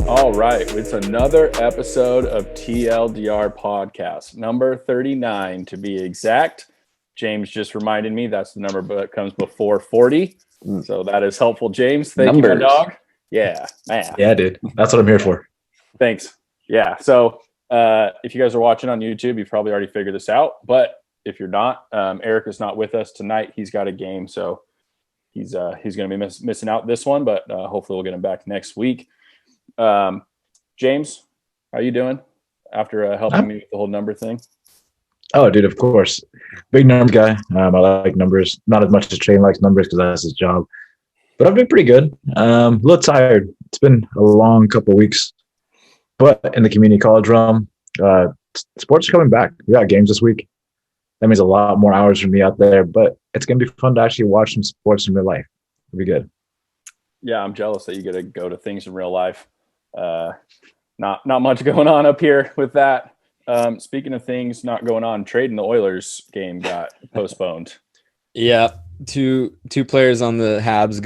All right, it's another episode of TLDR podcast, number 39 to be exact. James just reminded me that's the number that comes before 40. So that is helpful, James. Thank you, my dog. Yeah, man. Yeah, dude. That's what I'm here for. Thanks. Yeah. So if you guys are watching on YouTube, you've probably already figured this out. But if you're not, Eric is not with us tonight. He's got a game, so he's going to be missing out this one. But hopefully we'll get him back next week. James, how you doing after helping me with the whole number thing? Oh, dude, of course. Big number guy. I like numbers, not as much as Tradon likes numbers because that's his job. But I've been pretty good. A little tired. It's been a long couple of weeks. But in the community college realm, sports are coming back. We got games this week. That means a lot more hours for me out there. But it's going to be fun to actually watch some sports in real life. It'll be good. Yeah, I'm jealous that you get to go to things in real life. Not much going on up here with that. Speaking of things not going on, Tradon the Oilers game got postponed. Yeah, two players on the Habs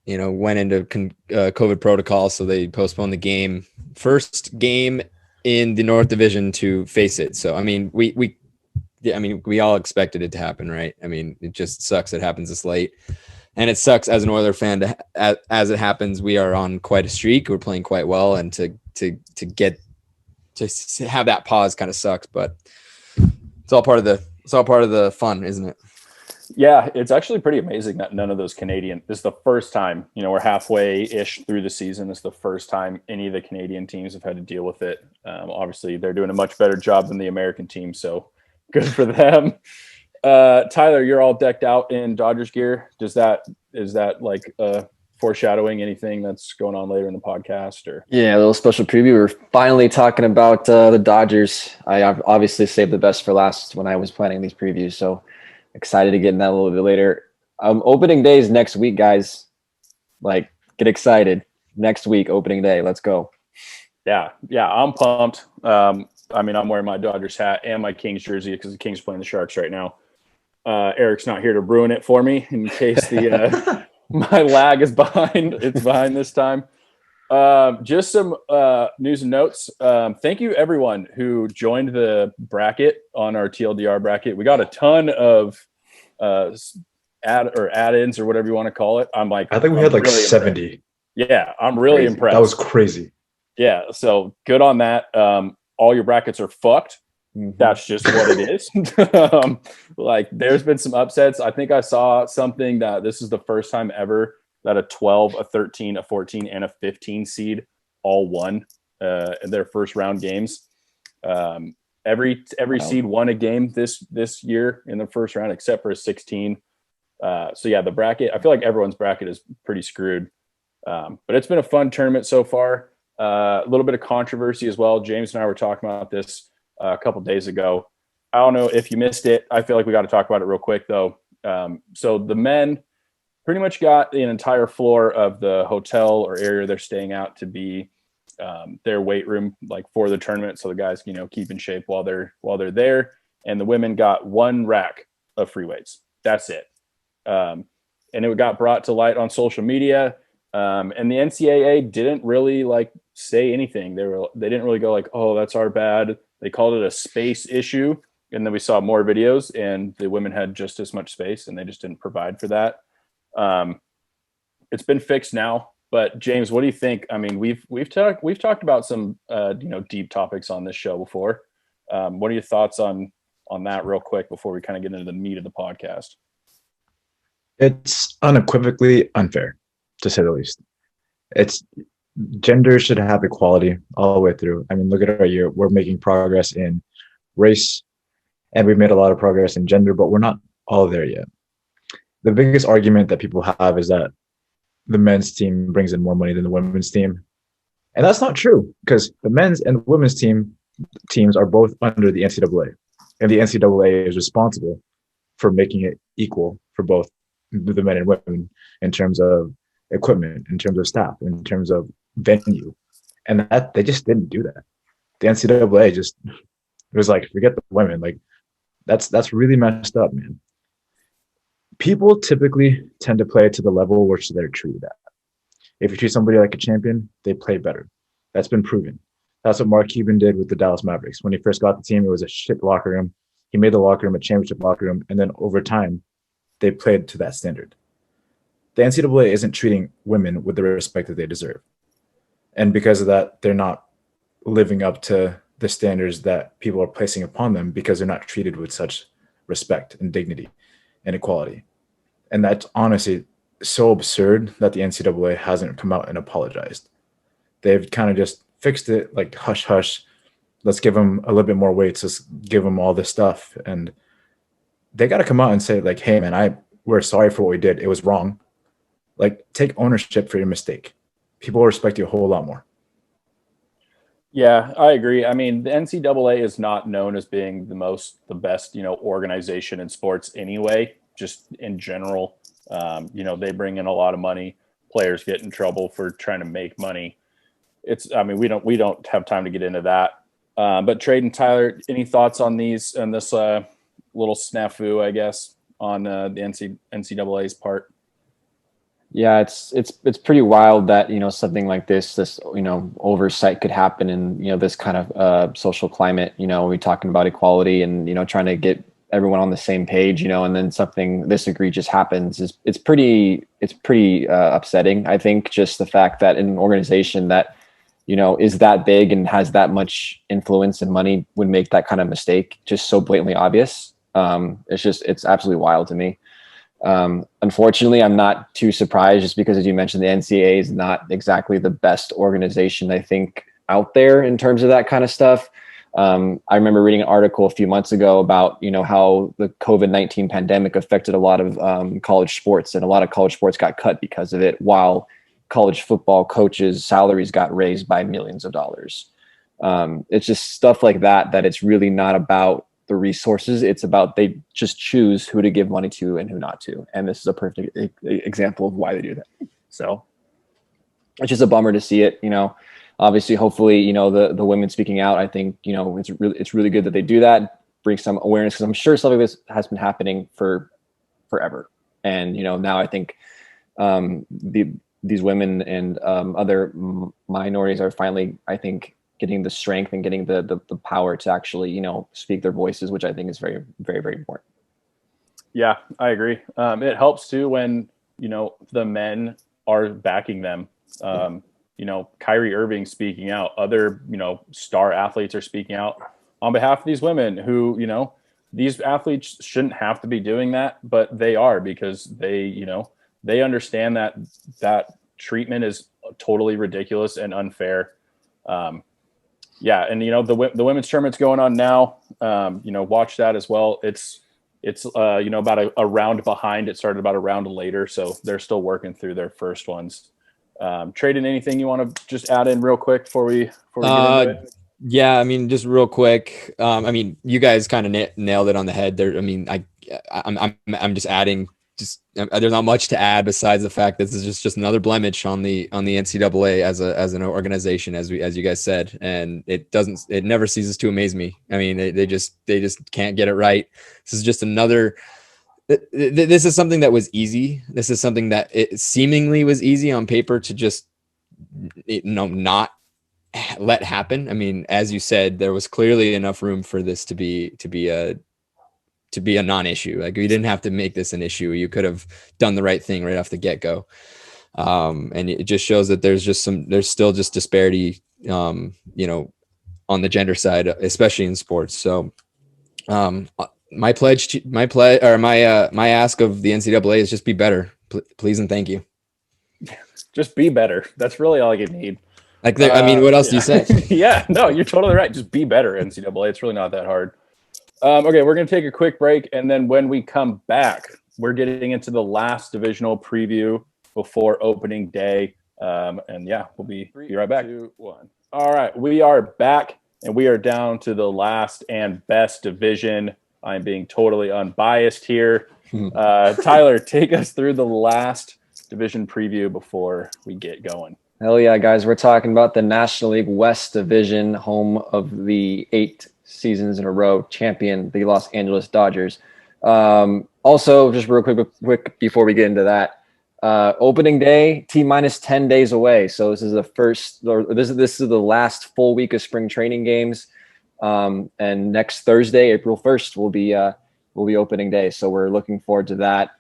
went into COVID protocol, so they postponed the game. First game in the North Division to face it. So I mean, we all expected it to happen, right? I mean, it just sucks it happens this late. And it sucks as an Oiler fan as it happens. We are on quite a streak. We're playing quite well, and to have that pause kind of sucks. But it's all part of the fun, isn't it? Yeah, it's actually pretty amazing that none of those Canadian. This is the first time. We're halfway-ish through the season. It's the first time any of the Canadian teams have had to deal with it. Obviously, they're doing a much better job than the American team, so good for them. Tyler, you're all decked out in Dodgers gear. Is that like foreshadowing anything that's going on later in the podcast? Or yeah, a little special preview. We're finally talking about the Dodgers. I obviously saved the best for last when I was planning these previews, so excited to get in that a little bit later. Opening day is next week, guys. Like, get excited. Next week, opening day. Let's go. Yeah, I'm pumped. I'm wearing my Dodgers hat and my Kings jersey because the Kings are playing the Sharks right now. Eric's not here to ruin it for me in case my lag is behind. It's behind this time. Just some news and notes. Thank you everyone who joined the bracket on our TLDR bracket. We got a ton of add-ins or whatever you want to call it. I think we had like really 70. Impressed. Yeah, I'm really impressed. That was crazy. Yeah, so good on that. All your brackets are fucked. That's just what it is. There's been some upsets. I think I saw something that this is the first time ever that a 12, a 13, a 14, and a 15 seed all won in their first round games. Every seed won a game this year in the first round except for a 16. So yeah, the bracket, I feel like everyone's bracket is pretty screwed. But it's been a fun tournament so far. A little bit of controversy as well. James and I were talking about this a couple days ago. I don't know if you missed it. I feel like we got to talk about it real quick though. So the men pretty much got an entire floor of the hotel or area they're staying out to be their weight room, like for the tournament. So the guys, keep in shape while they're there. And the women got one rack of free weights. That's it. And it got brought to light on social media. And the NCAA didn't really say anything. They didn't really go like, oh, that's our bad. They called it a space issue. And then we saw more videos and the women had just as much space and they just didn't provide for that. It's been fixed now, but James, what do you think? I mean, we've talked about some, deep topics on this show before. What are your thoughts on that real quick before we kind of get into the meat of the podcast? It's unequivocally unfair, to say the least. Gender should have equality all the way through. I mean, look at our year. We're making progress in race, and we've made a lot of progress in gender, but we're not all there yet. The biggest argument that people have is that the men's team brings in more money than the women's team. And that's not true because the men's and women's teams are both under the NCAA. And the NCAA is responsible for making it equal for both the men and women in terms of equipment, in terms of staff, in terms of venue. And that they just didn't do that. The NCAA just was like, forget the women. Like that's really messed up, man. People typically tend to play to the level which they're treated at. If you treat somebody like a champion, they play better. That's been proven. That's what Mark Cuban did with the Dallas Mavericks. When he first got the team, it was a shit locker room. He made the locker room a championship locker room, and then over time, they played to that standard. The NCAA isn't treating women with the respect that they deserve. And because of that, they're not living up to the standards that people are placing upon them because they're not treated with such respect and dignity and equality. And that's honestly so absurd that the NCAA hasn't come out and apologized. They've kind of just fixed it like hush hush. Let's give them a little bit more weights. Let's give them all this stuff. And they got to come out and say like, hey man, we're sorry for what we did. It was wrong. Like, take ownership for your mistake. People will respect you a whole lot more. Yeah, I agree. I mean, the NCAA is not known as being the best, organization in sports anyway, just in general. They bring in a lot of money. Players get in trouble for trying to make money. We don't have time to get into that. But Tradon, Tyler, any thoughts on this little snafu, I guess, on the NCAA's part? Yeah, it's pretty wild that, something like this, oversight could happen in, this kind of social climate. We're talking about equality and, trying to get everyone on the same page, and then something this egregious happens it's pretty upsetting. I think just the fact that in an organization that, is that big and has that much influence and money would make that kind of mistake just so blatantly obvious. It's absolutely wild to me. Unfortunately, I'm not too surprised just because, as you mentioned, the NCAA is not exactly the best organization, I think, out there in terms of that kind of stuff. I remember reading an article a few months ago about, how the COVID-19 pandemic affected a lot of college sports, and a lot of college sports got cut because of it, while college football coaches' salaries got raised by millions of dollars. It's just stuff like that it's really not about the resources. It's about they just choose who to give money to and who not to. And this is a perfect example of why they do that. So it's just a bummer to see it, obviously, hopefully, the women speaking out, I think, it's really good that they do that, bring some awareness, because I'm sure something like this has been happening for forever. And, now I think these women and other minorities are finally, I think, getting the strength and getting the power to actually, speak their voices, which I think is very, very, very important. Yeah, I agree. It helps too when, the men are backing them. Kyrie Irving speaking out, other, star athletes are speaking out on behalf of these women who, these athletes shouldn't have to be doing that, but they are, because they understand that treatment is totally ridiculous and unfair. Yeah. And, the women's tournament's going on now. Watch that as well. It's about a round behind. It started about a round later. So they're still working through their first ones. Tradon, anything you want to just add in real quick before we get into it? Yeah. I mean, just real quick. You guys kind of nailed it on the head there. I mean, I'm just adding, there's not much to add besides the fact that this is just another blemish on the NCAA as an organization, as you guys said, and it never ceases to amaze me. I mean, they just can't get it right. This is just another. This is something that was easy. This is something that it seemingly was easy on paper to just not let happen. I mean, as you said, there was clearly enough room for this to be a non-issue. Like, you didn't have to make this an issue. You could have done the right thing right off the get-go. And it just shows that there's still just disparity, on the gender side, especially in sports. So, my ask of the NCAA is just be better, please and thank you. Just be better. That's really all you need. Like, what else do you say? Yeah, no, you're totally right. Just be better, NCAA. It's really not that hard. Okay, we're going to take a quick break, and then when we come back, we're getting into the last divisional preview before opening day. And yeah, we'll be right back. 3, 2, 1. All right, we are back, and we are down to the last and best division. I'm being totally unbiased here. Tyler, take us through the last division preview before we get going. Hell yeah, guys. We're talking about the National League West Division, home of the 8 seasons in a row champion, the Los Angeles Dodgers. Also, just real quick before we get into that, Opening day, T-minus 10 days away. So this is this is the last full week of spring training games. And next Thursday, April 1st, will be opening day. So we're looking forward to that.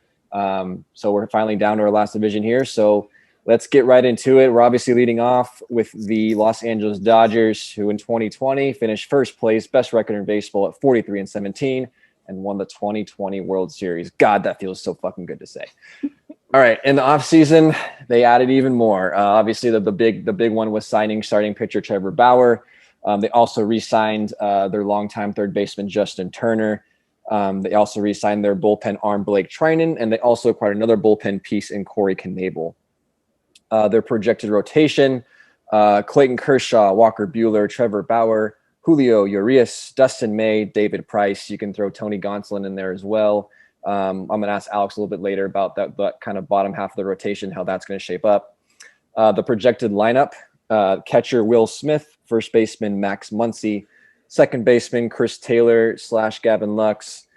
So we're finally down to our last division here. So let's get right into it. We're obviously leading off with the Los Angeles Dodgers, who in 2020 finished first place, best record in baseball at 43-17, and won the 2020 World Series. God, that feels so fucking good to say. All right, in the offseason, they added even more. Obviously, the big one was signing starting pitcher Trevor Bauer. They also re-signed their longtime third baseman Justin Turner. They also re-signed their bullpen arm Blake Trinan, and they also acquired another bullpen piece in Corey Knebel. Their projected rotation: Clayton Kershaw, Walker Buehler, Trevor Bauer, Julio Urias, Dustin May, David Price. You can throw Tony Gonsolin in there as well. I'm going to ask Alex a little bit later about that kind of bottom half of the rotation, how that's going to shape up. The projected lineup: catcher Will Smith, first baseman Max Muncy, second baseman Chris Taylor / Gavin Lux,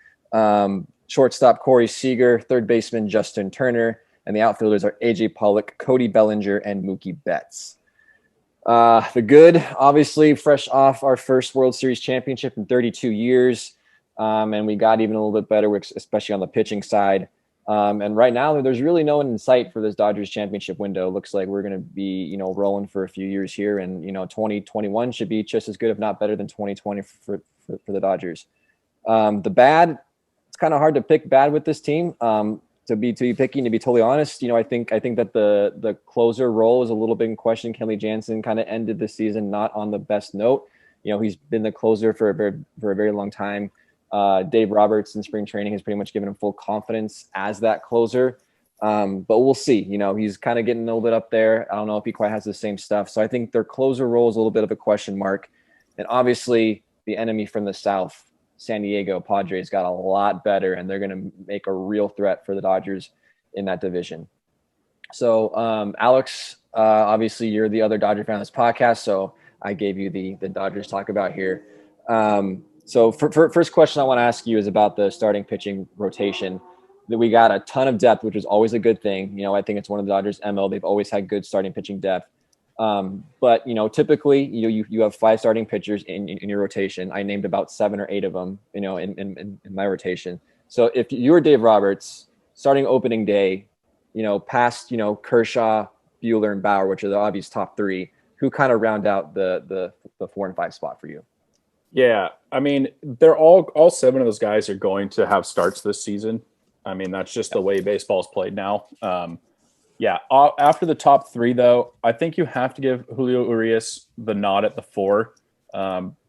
shortstop Corey Seager, third baseman Justin Turner, and the outfielders are AJ Pollock, Cody Bellinger, and Mookie Betts. The good, obviously, fresh off our first World Series championship in 32 years. And we got even a little bit better, especially on the pitching side. And right now, there's really no one in sight for this Dodgers championship window. Looks like we're going to be, rolling for a few years here. And, 2021 should be just as good, if not better than 2020 for the Dodgers. The bad, it's kind of hard to pick bad with this team. To be picky, to be totally honest, I think that the closer role is a little bit in question. Kenley Jansen kind of ended the season not on the best note. He's been the closer for a very long time. Dave Roberts in spring training has pretty much given him full confidence as that closer. But we'll see. He's kind of getting a little bit up there. I don't know if he quite has the same stuff. So I think their closer role is a little bit of a question mark. And obviously the enemy from the South, San Diego Padres, got a lot better, and they're going to make a real threat for the Dodgers in that division. So, Alex, obviously you're the other Dodger fan on this podcast, so I gave you the Dodgers talk about here. So first question I want to ask you is about the starting pitching rotation. That we got a ton of depth, which is always a good thing. I think it's one of the Dodgers' MO. They've always had good starting pitching depth. But typically, you have 5 starting pitchers in your rotation. I named about 7 or 8 of them, in my rotation. So if you're Dave Roberts, starting opening day, past, Kershaw, Buehler, and Bauer, which are the obvious top 3, who kind of round out the 4 and 5 spot for you? Yeah, I mean, they're all 7 of those guys are going to have starts this season. I mean, that's just the way baseball is played now. Yeah, after the top 3, though, I think you have to give Julio Urias the nod at the 4.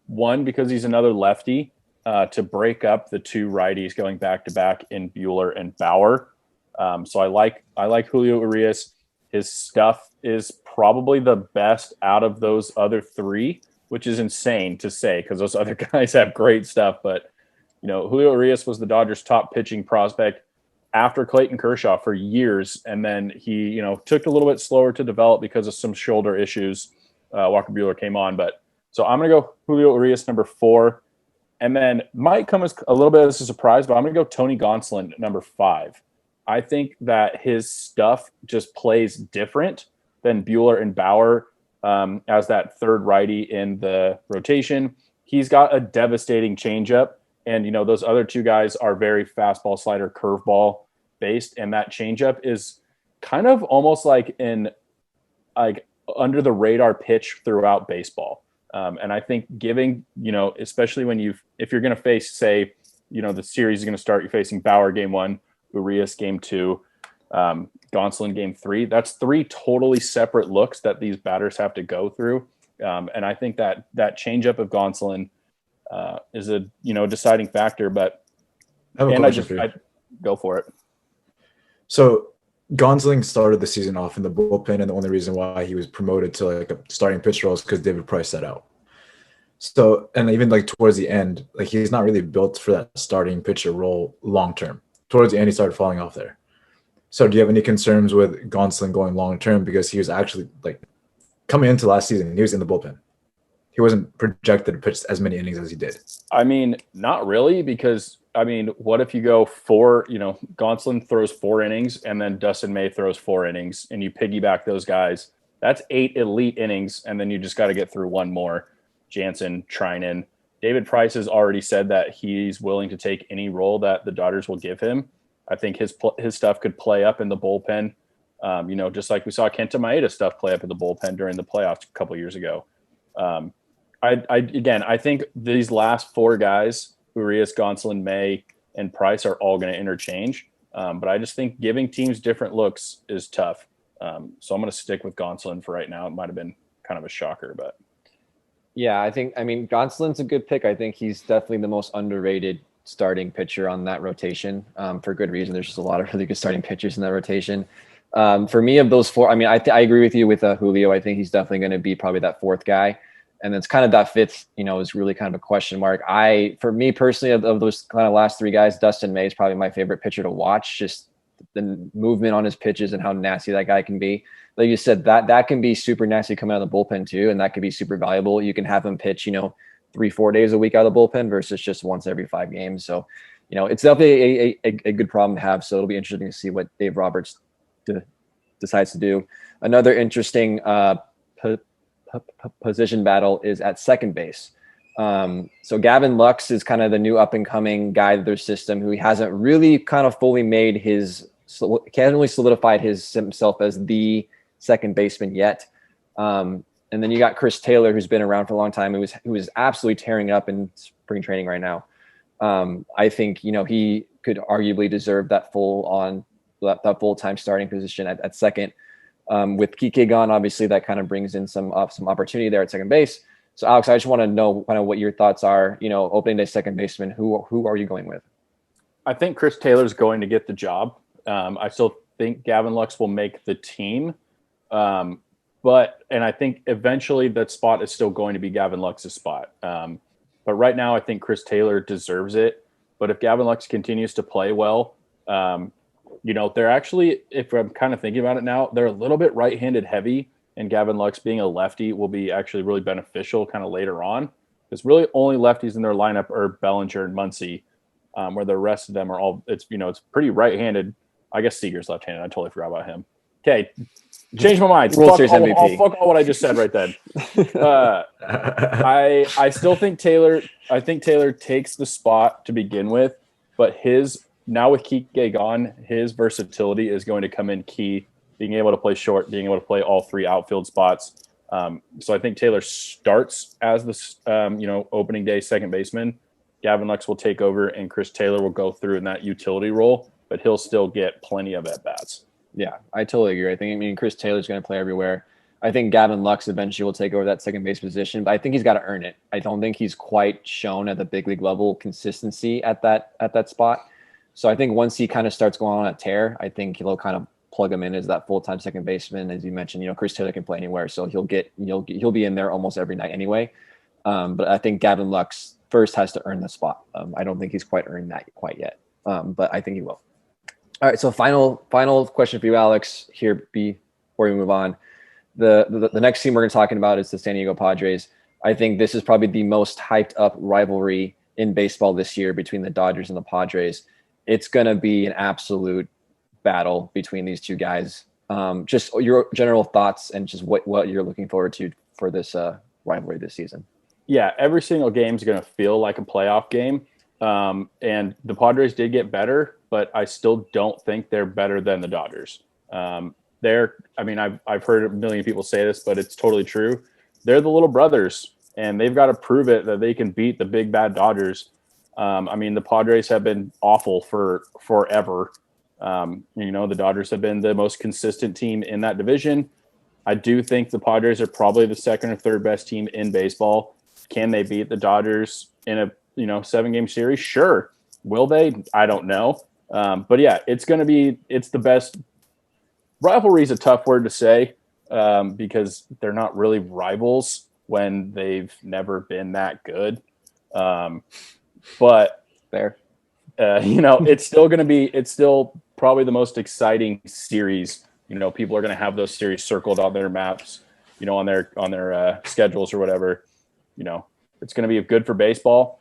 One, because he's another lefty to break up the 2 righties going back to back in Buehler and Bauer. So I like Julio Urias. His stuff is probably the best out of those other 3, which is insane to say because those other guys have great stuff. But, Julio Urias was the Dodgers' top pitching prospect after Clayton Kershaw for years. And then he, took a little bit slower to develop because of some shoulder issues. Walker Buehler came on. But so I'm going to go Julio Urias number 4. And then might come as a little bit as a surprise, but I'm going to go Tony Gonsolin number 5. I think that his stuff just plays different than Buehler and Bauer as that third righty in the rotation. He's got a devastating changeup. And, those other 2 guys are very fastball, slider, curveball based. And that changeup is kind of almost like under the radar pitch throughout baseball. And I think giving, especially if you're going to face, say, the series is going to start, you're facing Bauer game 1, Urias game 2, Gonsolin game 3. That's 3 totally separate looks that these batters have to go through. And I think that changeup of Gonsolin is a deciding factor. But I go for it. So Gonsolin started the season off in the bullpen, and the only reason why he was promoted to a starting pitcher role is because David Price set out. So, and even towards the end, he's not really built for that starting pitcher role long term. Towards the end, he started falling off there. So do you have any concerns with Gonsolin going long term? Because he was actually coming into last season, he was in the bullpen. he wasn't projected to pitch as many innings as he did. I mean, not really, because what if you go four, Gonsolin throws 4 innings and then Dustin May throws 4 innings and you piggyback those guys. That's 8 elite innings, and then you just got to get through one more. Jansen, Trinan. David Price has already said that he's willing to take any role that the Dodgers will give him. I think his stuff could play up in the bullpen. Just like we saw Kenta Maeda stuff play up in the bullpen during the playoffs a couple years ago. I think these last 4 guys, Urias, Gonsolin, May, and Price, are all going to interchange. But I just think giving teams different looks is tough. So I'm going to stick with Gonsolin for right now. It might have been kind of a shocker, but. Yeah, Gonsolin's a good pick. I think he's definitely the most underrated starting pitcher on that rotation, for good reason. There's just a lot of really good starting pitchers in that rotation. For me, of those 4, I agree with you with Julio. I think he's definitely going to be probably that 4th guy. And it's kind of that 5th, is really kind of a question mark. For me personally, of those kind of last 3 guys, Dustin May is probably my favorite pitcher to watch. Just the movement on his pitches and how nasty that guy can be. Like you said, that can be super nasty coming out of the bullpen too, and that could be super valuable. You can have him pitch, 3-4 days a week out of the bullpen versus just once every 5 games. So, it's definitely a good problem to have. So it'll be interesting to see what Dave Roberts decides to do. Another interesting position battle is at second base. So Gavin Lux is kind of the new up and coming guy to their system, who hasn't really kind of fully made can't really solidified himself as the second baseman yet. And then you got Chris Taylor, who's been around for a long time, who is absolutely tearing up in spring training right now. I think, he could arguably deserve that full-time starting position at second. With Kike gone, obviously that kind of brings in some opportunity there at second base. So Alex, I just want to know kind of what your thoughts are, opening day second baseman, who are you going with? I think Chris Taylor's going to get the job. I still think Gavin Lux will make the team. And I think eventually that spot is still going to be Gavin Lux's spot. But right now I think Chris Taylor deserves it. But if Gavin Lux continues to play well, they're actually, if I'm kind of thinking about it now, they're a little bit right-handed heavy, and Gavin Lux being a lefty will be actually really beneficial kind of later on. Because really only lefties in their lineup are Bellinger and Muncy, where the rest of them are all, it's pretty right-handed. I guess Seager's left-handed. I totally forgot about him. Okay, change my mind. World Series MVP. Fuck all what I just said right then. I still think Taylor takes the spot to begin with, but now with Kike gone, his versatility is going to come in key, being able to play short, being able to play all 3 outfield spots. So I think Taylor starts as the opening day second baseman. Gavin Lux will take over, and Chris Taylor will go through in that utility role, but he'll still get plenty of at-bats. Yeah, I totally agree. I think, Chris Taylor's going to play everywhere. I think Gavin Lux eventually will take over that second base position, but I think he's got to earn it. I don't think he's quite shown at the big league level consistency at that spot. So I think once he kind of starts going on a tear, I think he'll kind of plug him in as that full-time second baseman. As you mentioned, Chris Taylor can play anywhere, so he'll be in there almost every night anyway. But I think Gavin Lux first has to earn the spot. I don't think he's quite earned that quite yet, but I think he will. All right, so final question for you, Alex, here before we move on. The next team we're going to be talking about is the San Diego Padres. I think this is probably the most hyped up rivalry in baseball this year between the Dodgers and the Padres. It's going to be an absolute battle between these two guys. Just your general thoughts and just what you're looking forward to for this rivalry this season. Yeah, every single game is going to feel like a playoff game. And the Padres did get better, but I still don't think they're better than the Dodgers. I've heard a million people say this, but it's totally true. They're the little brothers, and they've got to prove it that they can beat the big bad Dodgers. The Padres have been awful for forever. The Dodgers have been the most consistent team in that division. I do think the Padres are probably the second or third best team in baseball. Can they beat the Dodgers in a 7-game series? Sure. Will they? I don't know. But yeah, it's the best. Rivalry is a tough word to say because they're not really rivals when they've never been that good. But fair. It's still probably the most exciting series. People are going to have those series circled on their maps, on their schedules or whatever. it's going to be good for baseball.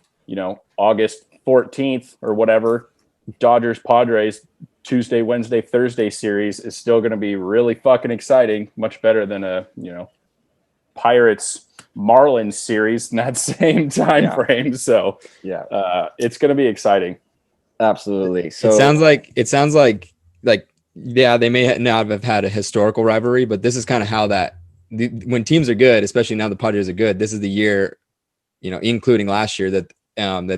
August 14th or whatever, Dodgers Padres Tuesday, Wednesday, Thursday series is still going to be really fucking exciting. Much better than a Pirates Marlins series in that same time frame. So it's going to be exciting. Absolutely. So it sounds like they may not have had a historical rivalry, but this is kind of how when teams are good, especially now the Padres are good, this is the year, including last year, that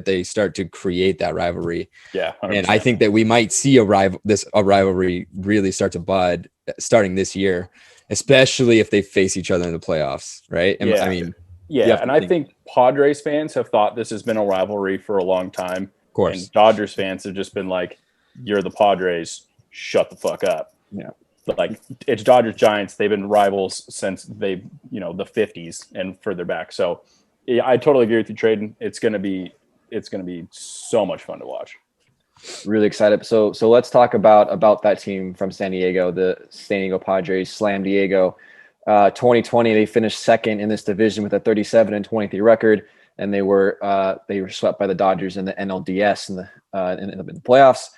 they start to create that rivalry. Yeah. 100%. And I think that we might see a rivalry really start to bud starting this year, especially if they face each other in the playoffs, right? I think Padres fans have thought this has been a rivalry for a long time. Of course. And Dodgers fans have just been like, you're the Padres, shut the fuck up. Yeah. But like, it's Dodgers Giants. They've been rivals since the 50s and further back. So yeah, I totally agree with you, Tradon. It's going to be so much fun to watch. Really excited. So let's talk about that team from San Diego, the San Diego Padres, Slam Diego. 2020, they finished second in this division with a 37-23 record, and they were swept by the Dodgers in the NLDS in the playoffs.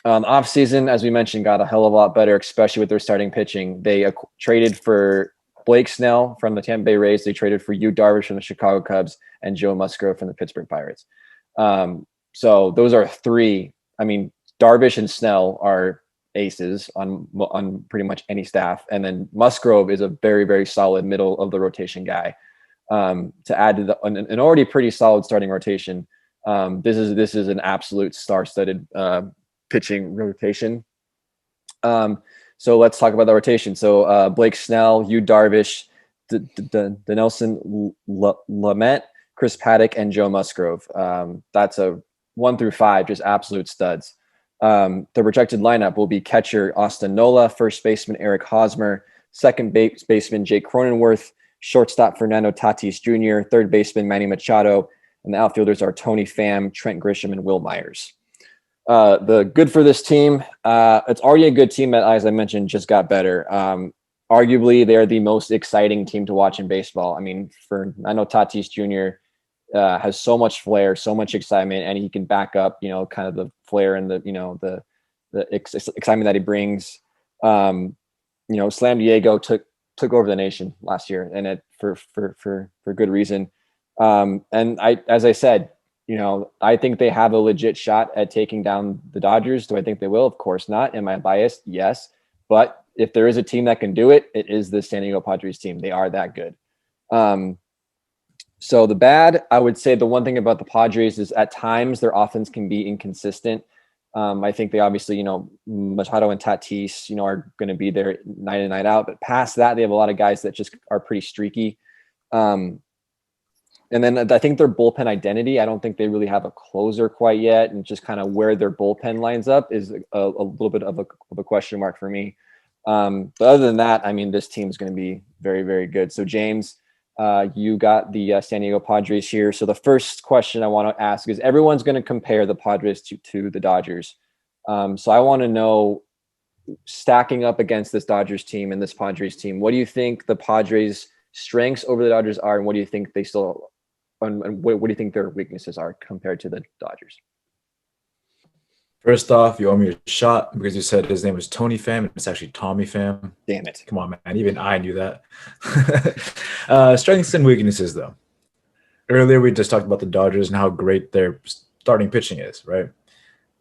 Off season, as we mentioned, got a hell of a lot better, especially with their starting pitching. They traded for Blake Snell from the Tampa Bay Rays. They traded for Yu Darvish from the Chicago Cubs and Joe Musgrove from the Pittsburgh Pirates. So those are three. I mean, Darvish and Snell are aces on pretty much any staff, and then Musgrove is a very, very solid middle of the rotation guy. To add to an already pretty solid starting rotation, this is an absolute star-studded pitching rotation. So let's talk about the rotation. So Blake Snell, Yu Darvish, Dinelson Lamet, Chris Paddock, and Joe Musgrove. That's a 1 through 5, just absolute studs. The projected lineup will be catcher Austin Nola, first baseman Eric Hosmer, second baseman Jake Cronenworth, shortstop Fernando Tatis Jr., third baseman Manny Machado, and the outfielders are Tony Pham, Trent Grisham, and Will Myers. The good for this team, it's already a good team that, as I mentioned, just got better. Arguably, they're the most exciting team to watch in baseball. I mean, I know Tatis Jr. Has so much flair, so much excitement, and he can back up, kind of the flair and the excitement that he brings. Slam Diego took over the nation last year, and it for good reason. And as I said, I think they have a legit shot at taking down the Dodgers. Do I think they will? Of course not. Am I biased? Yes. But if there is a team that can do it, it is the San Diego Padres team. They are that good. So the bad, I would say the one thing about the Padres is at times their offense can be inconsistent. I think they obviously, Machado and Tatis, are going to be there night in, night out. But past that, they have a lot of guys that just are pretty streaky. And then I think their bullpen identity, I don't think they really have a closer quite yet. And just kind of where their bullpen lines up is a little bit of a question mark for me. But other than that, I mean, this team is going to be very, very good. So James, you got the San Diego Padres here. So the first question I want to ask is everyone's going to compare the Padres to the Dodgers. So I want to know, stacking up against this Dodgers team and this Padres team, what do you think the Padres' strengths over the Dodgers are, and what do you think and what do you think their weaknesses are compared to the Dodgers? First off, you owe me a shot because you said his name was Tony Pham, and it's actually Tommy Pham. Damn it. Come on, man. Even I knew that. Strengths and weaknesses, though. Earlier, we just talked about the Dodgers and how great their starting pitching is, right?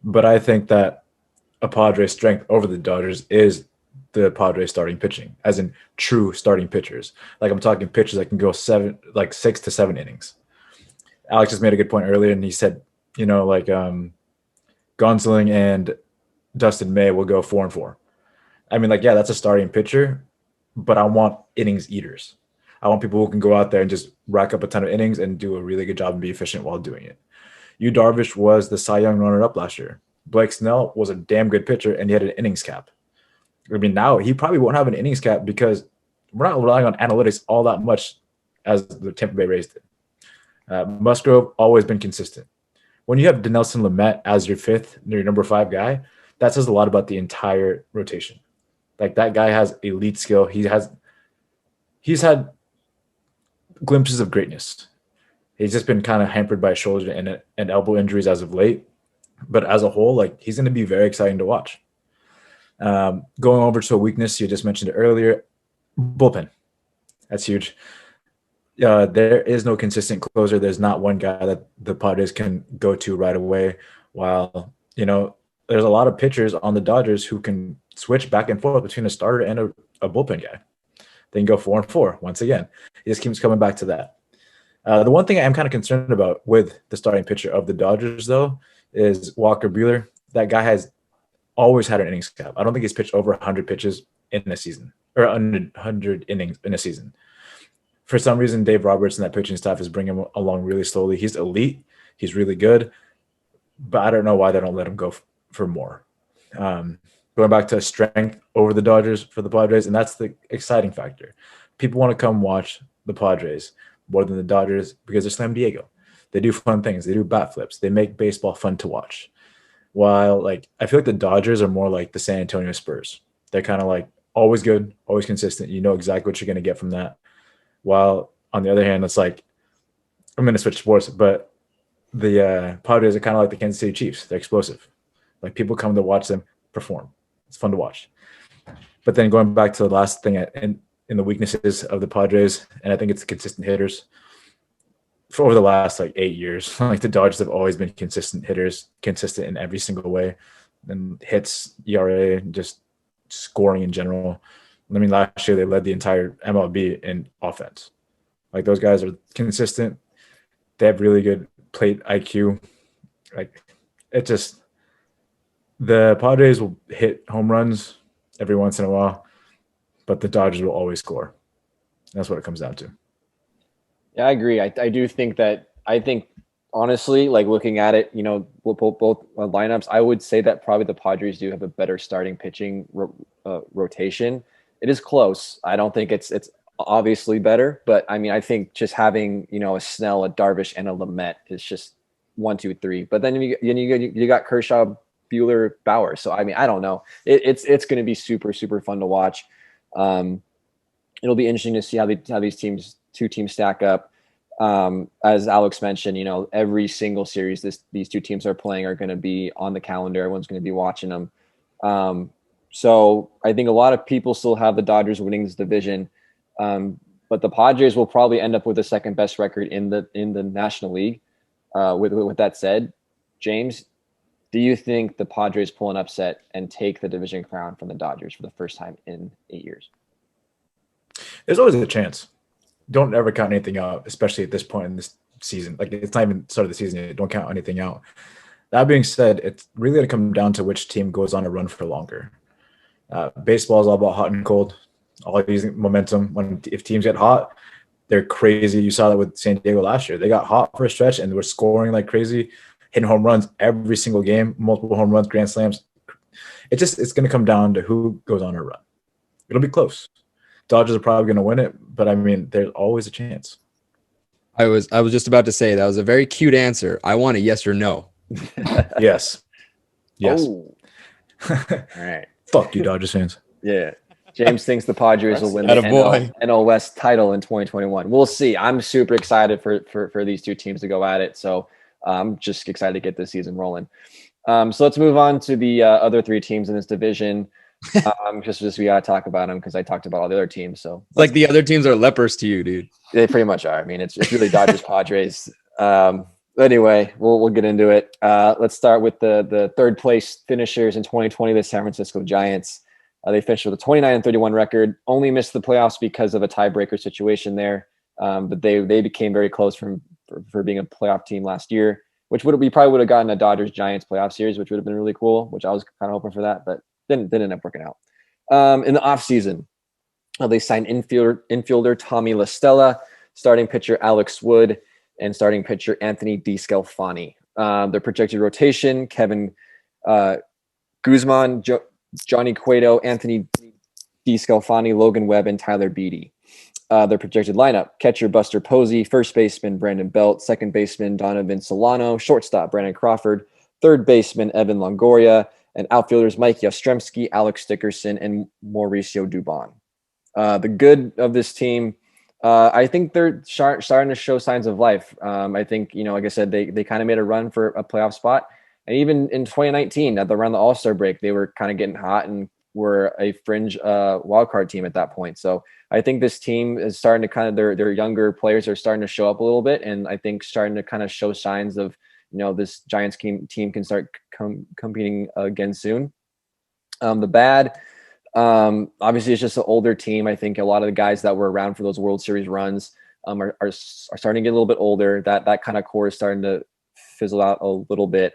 But I think that a Padres strength over the Dodgers is the Padres starting pitching, as in true starting pitchers. Like, I'm talking pitchers that can go 6 to 7 innings. Alex just made a good point earlier, and he said, Gonsolin and Dustin May will go 4-4. I mean, that's a starting pitcher, but I want innings eaters. I want people who can go out there and just rack up a ton of innings and do a really good job and be efficient while doing it. Yu Darvish was the Cy Young runner-up last year. Blake Snell was a damn good pitcher, and he had an innings cap. I mean, now he probably won't have an innings cap because we're not relying on analytics all that much as the Tampa Bay Rays did. Musgrove, always been consistent. When you have Dinelson Lamet as your number 5 guy, that says a lot about the entire rotation. Like, that guy has elite skill. He's had glimpses of greatness. He's just been kind of hampered by shoulder and elbow injuries as of late. But as a whole, like, he's going to be very exciting to watch. Going over to a weakness, you just mentioned it earlier, bullpen. That's huge. There is no consistent closer. There's not one guy that the Padres can go to right away. While, there's a lot of pitchers on the Dodgers who can switch back and forth between a starter and a bullpen guy. They can go 4-4 once again. He just keeps coming back to that. The one thing I am kind of concerned about with the starting pitcher of the Dodgers, though, is Walker Buehler. That guy has always had an innings cap. I don't think he's pitched over 100 pitches in a season, or 100 innings in a season. For some reason, Dave Roberts and that pitching staff is bringing him along really slowly. He's elite. He's really good. But I don't know why they don't let him go for more. Going back to strength over the Dodgers for the Padres, and that's the exciting factor. People want to come watch the Padres more than the Dodgers because they're San Diego. They do fun things. They do bat flips. They make baseball fun to watch. While, I feel like the Dodgers are more like the San Antonio Spurs. They're kind of like always good, always consistent. You know exactly what you're going to get from that. While on the other hand, it's like, I'm going to switch sports, but the Padres are kind of like the Kansas City Chiefs. They're explosive. Like, people come to watch them perform. It's fun to watch. But then going back to the last thing in the weaknesses of the Padres, and I think it's consistent hitters. For over the last 8 years, the Dodgers have always been consistent hitters, consistent in every single way, and hits, ERA, just scoring in general. I mean, last year they led the entire MLB in offense. Those guys are consistent. They have really good plate IQ. The Padres will hit home runs every once in a while, but the Dodgers will always score. That's what it comes down to. Yeah, I agree. I do think that honestly, looking at it, both lineups, I would say that probably the Padres do have a better starting pitching rotation. It is close. I don't think it's obviously better, but I mean, I think just having, a Snell, a Darvish, and a Lamet is just 1, 2, 3. But then you got Kershaw, Buehler, Bauer. So I mean, I don't know. It's going to be super, super fun to watch. It'll be interesting to see how these two teams stack up. As Alex mentioned, every single series these two teams are playing are going to be on the calendar. Everyone's going to be watching them. So I think a lot of people still have the Dodgers winning this division. But the Padres will probably end up with the second best record in the National League. With that said, James, do you think the Padres pull an upset and take the division crown from the Dodgers for the first time in 8 years? There's always a chance. Don't ever count anything out, especially at this point in this season. It's not even start of the season yet. Don't count anything out. That being said, it's really going to come down to which team goes on a run for longer. Baseball is all about hot and cold, all using momentum. If teams get hot, they're crazy. You saw that with San Diego last year. They got hot for a stretch and they were scoring like crazy, hitting home runs every single game, multiple home runs, grand slams. It's going to come down to who goes on a run. It'll be close. Dodgers are probably going to win it, but I mean, there's always a chance. I was just about to say that was a very cute answer. I want a yes or no. Yes. Oh. All right. Fuck you, Dodgers fans. Yeah. James thinks the Padres will win the NL West title in 2021. We'll see. I'm super excited for these two teams to go at it. So I'm just excited to get this season rolling. So let's move on to the other three teams in this division. Just we gotta talk about them because I talked about all the other teams. So like the other teams are lepers to you, dude. They pretty much are. I mean, it's really Dodgers, Padres. Anyway, we'll get into it. Let's start with the third place finishers in 2020, the San Francisco Giants. They finished with a 29-31 record. Only missed the playoffs because of a tiebreaker situation there, but they became very close for being a playoff team last year. We probably would have gotten a Dodgers Giants playoff series, which would have been really cool. Which I was kind of hoping for that, but didn't end up working out. In the offseason, they signed infielder Tommy La Stella, starting pitcher Alex Wood, and starting pitcher Anthony DeSclafani. Their projected rotation: Kevin Guzman, Johnny Cueto, Anthony DeSclafani, Logan Webb, and Tyler Beatty. Their projected lineup: catcher Buster Posey, first baseman Brandon Belt, second baseman Donovan Solano, shortstop Brandon Crawford, third baseman Evan Longoria, and outfielders Mike Yastrzemski, Alex Dickerson, and Mauricio Dubon. The good of this team, I think they're starting to show signs of life. I think, like I said, they kind of made a run for a playoff spot. And even in 2019, around the All-Star break, they were kind of getting hot and were a fringe wildcard team at that point. So I think this team is starting to kind of, their younger players are starting to show up a little bit. And I think starting to kind of show signs of, this Giants team can start competing again soon. The bad, obviously it's just an older team. I think a lot of the guys that were around for those World Series runs are starting to get a little bit older. That kind of core is starting to fizzle out a little bit.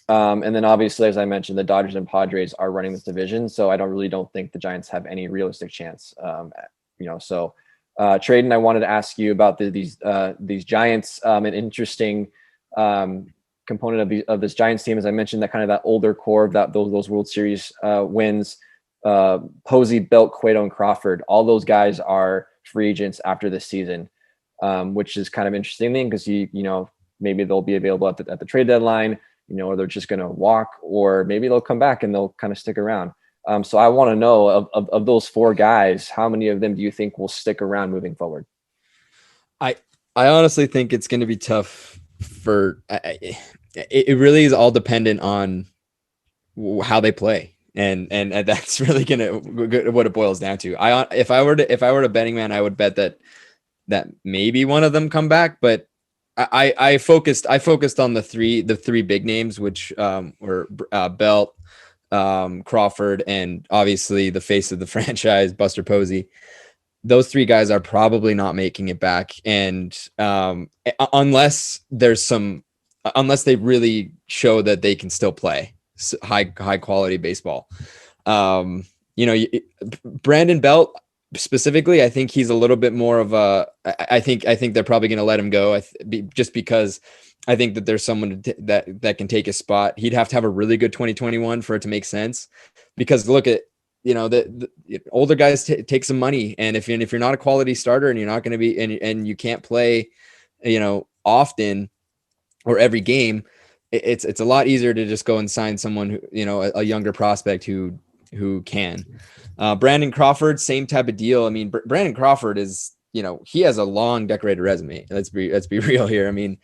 And then obviously, as I mentioned, the Dodgers and Padres are running this division. So I don't think the Giants have any realistic chance. So Tradon, I wanted to ask you about these Giants. An interesting component of this Giants team, as I mentioned, that older core of those World Series wins. Posey, Belt, Cueto, and Crawford, all those guys are free agents after this season, which is kind of interesting thing because maybe they'll be available at the trade deadline, or they're just going to walk, or maybe they'll come back and they'll kind of stick around. So I want to know of those four guys, how many of them do you think will stick around moving forward? I honestly think it's going to be tough for it really is all dependent on how they play. And that's really what it boils down to. If I were a betting man, I would bet that maybe one of them come back, but I focused on the three big names, which were Belt, Crawford, and obviously the face of the franchise, Buster Posey. Those three guys are probably not making it back, and unless they really show that they can still play high quality baseball. Brandon Belt specifically, I think he's a little bit more of I think they're probably going to let him go just because I think that there's someone that can take his spot. He'd have to have a really good 2021 for it to make sense, because look at, the older guys take some money. And if you're not a quality starter and you're not going to be, and you can't play, often or every game, it's a lot easier to just go and sign someone who, a younger prospect who can. Brandon Crawford, same type of deal. I mean, Brandon Crawford is, he has a long decorated resume. Let's be real here. I mean,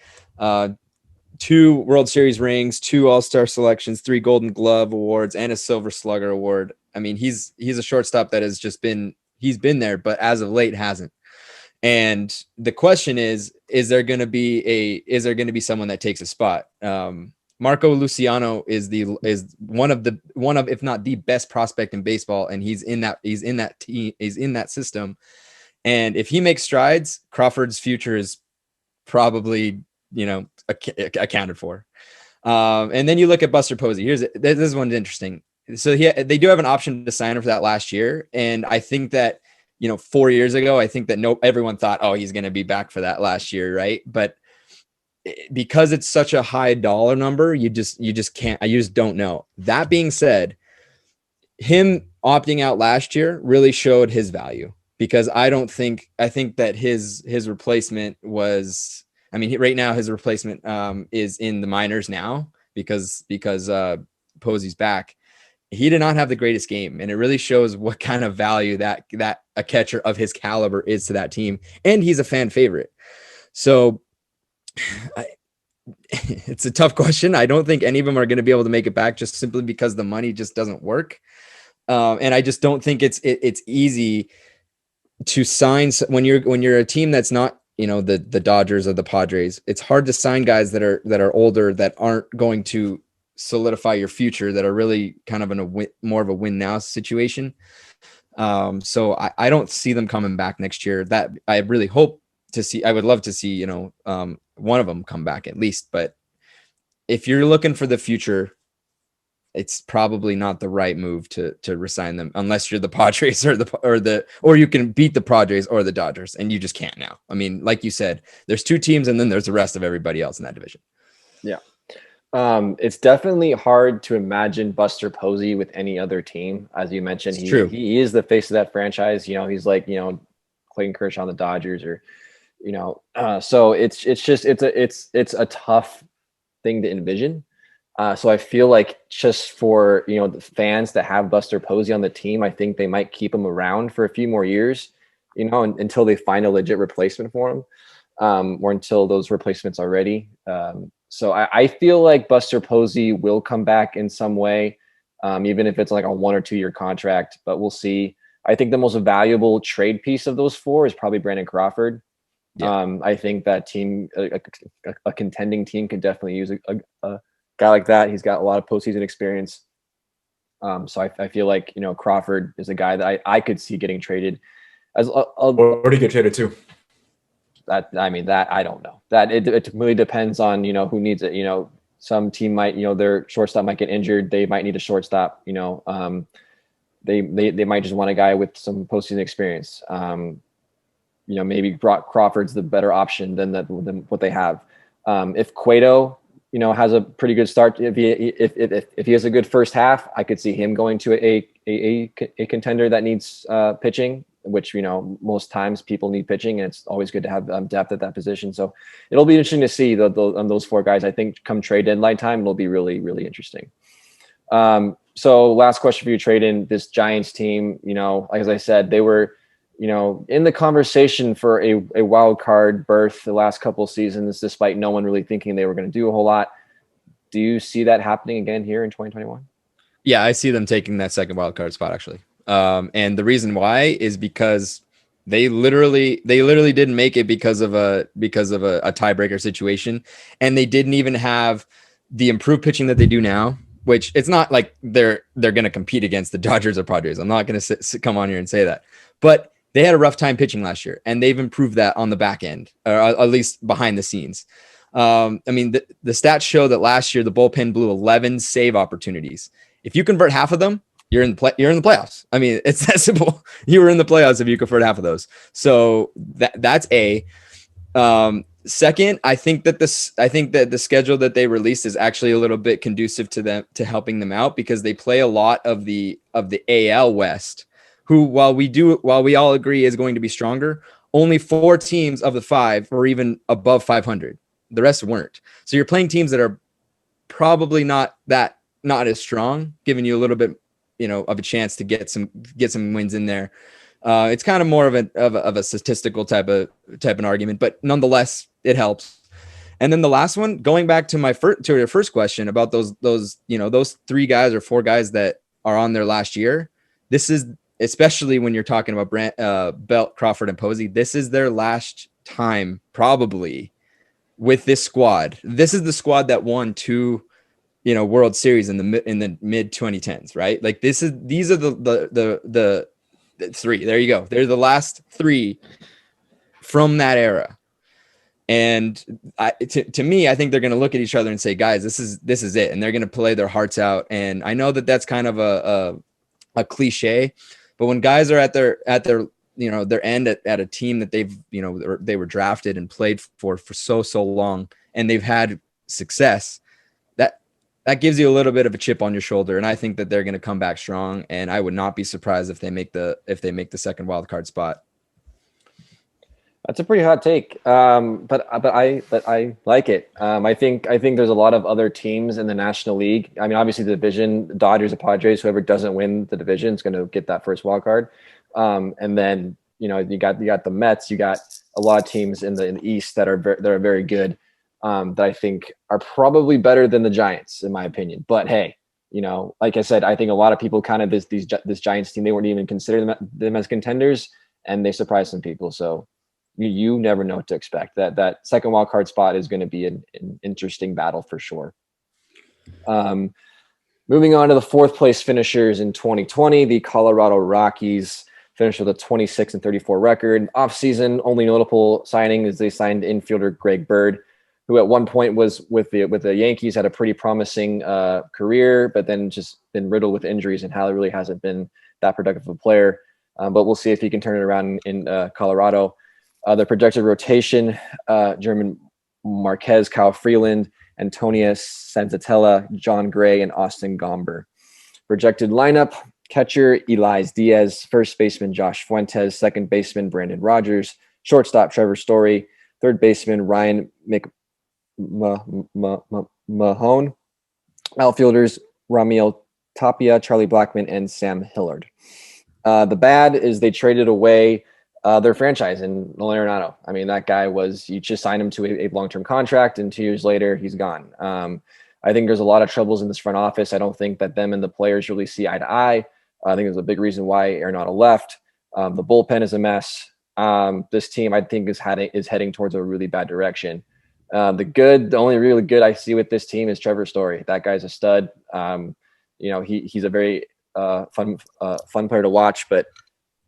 2 World Series rings, 2 All-Star selections, 3 Golden Glove awards, and a Silver Slugger award. I mean, he's a shortstop that has he's been there, but as of late hasn't. And the question is there going to be someone that takes a spot? Marco Luciano is one of if not the best prospect in baseball, and he's in that system. And if he makes strides, Crawford's future is probably accounted for. And then you look at Buster Posey. This is one interesting. So they do have an option to sign him for that last year, and I think that 4 years ago, I think that everyone thought, oh, he's going to be back for that last year, right? But because it's such a high dollar number, you just don't know. That being said, him opting out last year really showed his value, because I think that his replacement was, right now his replacement is in the minors now because Posey's back. He did not have the greatest game, and it really shows what kind of value that a catcher of his caliber is to that team. And he's a fan favorite. So it's a tough question. I don't think any of them are going to be able to make it back just simply because the money just doesn't work. And I just don't think it's easy to sign when you're a team that's not, the Dodgers or the Padres. It's hard to sign guys that are older, that aren't going to solidify your future, that are really kind of in a more of a win now situation. So I don't see them coming back next year. That I really hope to see. I would love to see, one of them come back at least. But if you're looking for the future, it's probably not the right move to resign them, unless you're the Padres or you can beat the Padres or the Dodgers, and you just can't now. I mean, like you said, there's 2 teams, and then there's the rest of everybody else in that division. Yeah. It's definitely hard to imagine Buster Posey with any other team. As you mentioned, he is the face of that franchise. He's like, Clayton Kershaw on the Dodgers, or, so it's a tough thing to envision. So I feel like just for, the fans that have Buster Posey on the team, I think they might keep him around for a few more years. until they find a legit replacement for him, or until those replacements are ready. So I feel like Buster Posey will come back in some way, even if it's like a 1 or 2 year contract, but we'll see. I think the most valuable trade piece of those 4 is probably Brandon Crawford. Yeah. I think that team, a contending team, could definitely use a guy like that. He's got a lot of postseason experience. So I feel like, Crawford is a guy that I could see getting traded. Or do you get traded too? That I don't know. That it really depends on who needs it. Some team might their shortstop might get injured. They might need a shortstop. They might just want a guy with some postseason experience. Maybe Crawford's the better option than what they have. If Cueto has a pretty good start, if he has a good first half, I could see him going to a contender that needs pitching, which most times people need pitching, and it's always good to have depth at that position. So it'll be interesting to see those 4 guys. I think come trade deadline time, it'll be really, really interesting. So last question for you, Tradon. This Giants team, like as I said, they were in the conversation for a wild card berth the last couple of seasons, despite no one really thinking they were going to do a whole lot. Do you see that happening again here in 2021? Yeah, I see them taking that second wild card spot actually. And the reason why is because they literally didn't make it because of a tiebreaker situation, and they didn't even have the improved pitching that they do now. Which it's not like they're going to compete against the Dodgers or Padres. I'm not going to come on here and say that, but they had a rough time pitching last year, and they've improved that on the back end, or at least behind the scenes. The stats show that last year the bullpen blew 11 save opportunities. If you convert half of them, you're in the playoffs. It's that simple. You were in the playoffs if you convert half of those. So that's a. Second, I think that the schedule that they released is actually a little bit conducive to helping them out, because they play a lot of the AL West, who while we all agree is going to be stronger, only 4 teams of the 5 were even above 500. The rest weren't. So you're playing teams that are probably not as strong, giving you a little bit of a chance to get some wins in there. It's kind of more of a statistical type of an argument, but nonetheless, it helps. And then the last one, going back to your first question about those 3 guys or 4 guys that are on their last year. This is, especially when you're talking about Belt, Crawford, and Posey, this is their last time probably with this squad. This is the squad that won 2 World Series in the mid 2010s, right? Like these are the 3. There you go. They're the last 3 from that era. And to me, I think they're going to look at each other and say, guys, this is it. And they're going to play their hearts out. And I know that that's kind of a cliche, but when guys are at their their end at a team that they were drafted and played for so long, and they've had success, that gives you a little bit of a chip on your shoulder. And I think that they're going to come back strong. And I would not be surprised if they make the second wild card spot. That's a pretty hot take. But I like it. I think there's a lot of other teams in the National League. Obviously the division, the Dodgers, the Padres, whoever doesn't win the division is going to get that first wild card. And then, you got the Mets, you got a lot of teams in the East that are very good. That I think are probably better than the Giants, in my opinion. But hey, like I said, I think a lot of people counted this Giants team. They weren't even considering them as contenders, and they surprised some people. So you never know what to expect. That second wild card spot is going to be an interesting battle for sure. Moving on to the 4th place finishers in 2020, the Colorado Rockies finished with a 26-34 record. Offseason, only notable signing is they signed infielder Greg Bird, who at one point was with the Yankees, had a pretty promising career, but then just been riddled with injuries and really hasn't been that productive of a player. But we'll see if he can turn it around in Colorado. The projected rotation, German Marquez, Kyle Freeland, Antonia Senzatella, John Gray, and Austin Gomber. Projected lineup, catcher Elias Diaz, first baseman Josh Fuentes, second baseman Brandon Rogers, shortstop Trevor Story, third baseman Ryan Mahone, outfielders Ramiel Tapia, Charlie Blackmon, and Sam Hillard. The bad is they traded away Their franchise in Nolan Arenado. I mean, that guy you just signed him to a long-term contract, and 2 years later, he's gone. I think there's a lot of troubles in this front office. I don't think that them and the players really see eye to eye. I think there's a big reason why Arenado left. The bullpen is a mess. This team, I think, is heading towards a really bad direction. The only really good I see with this team is Trevor Story. That guy's a stud. He's a very fun player to watch, but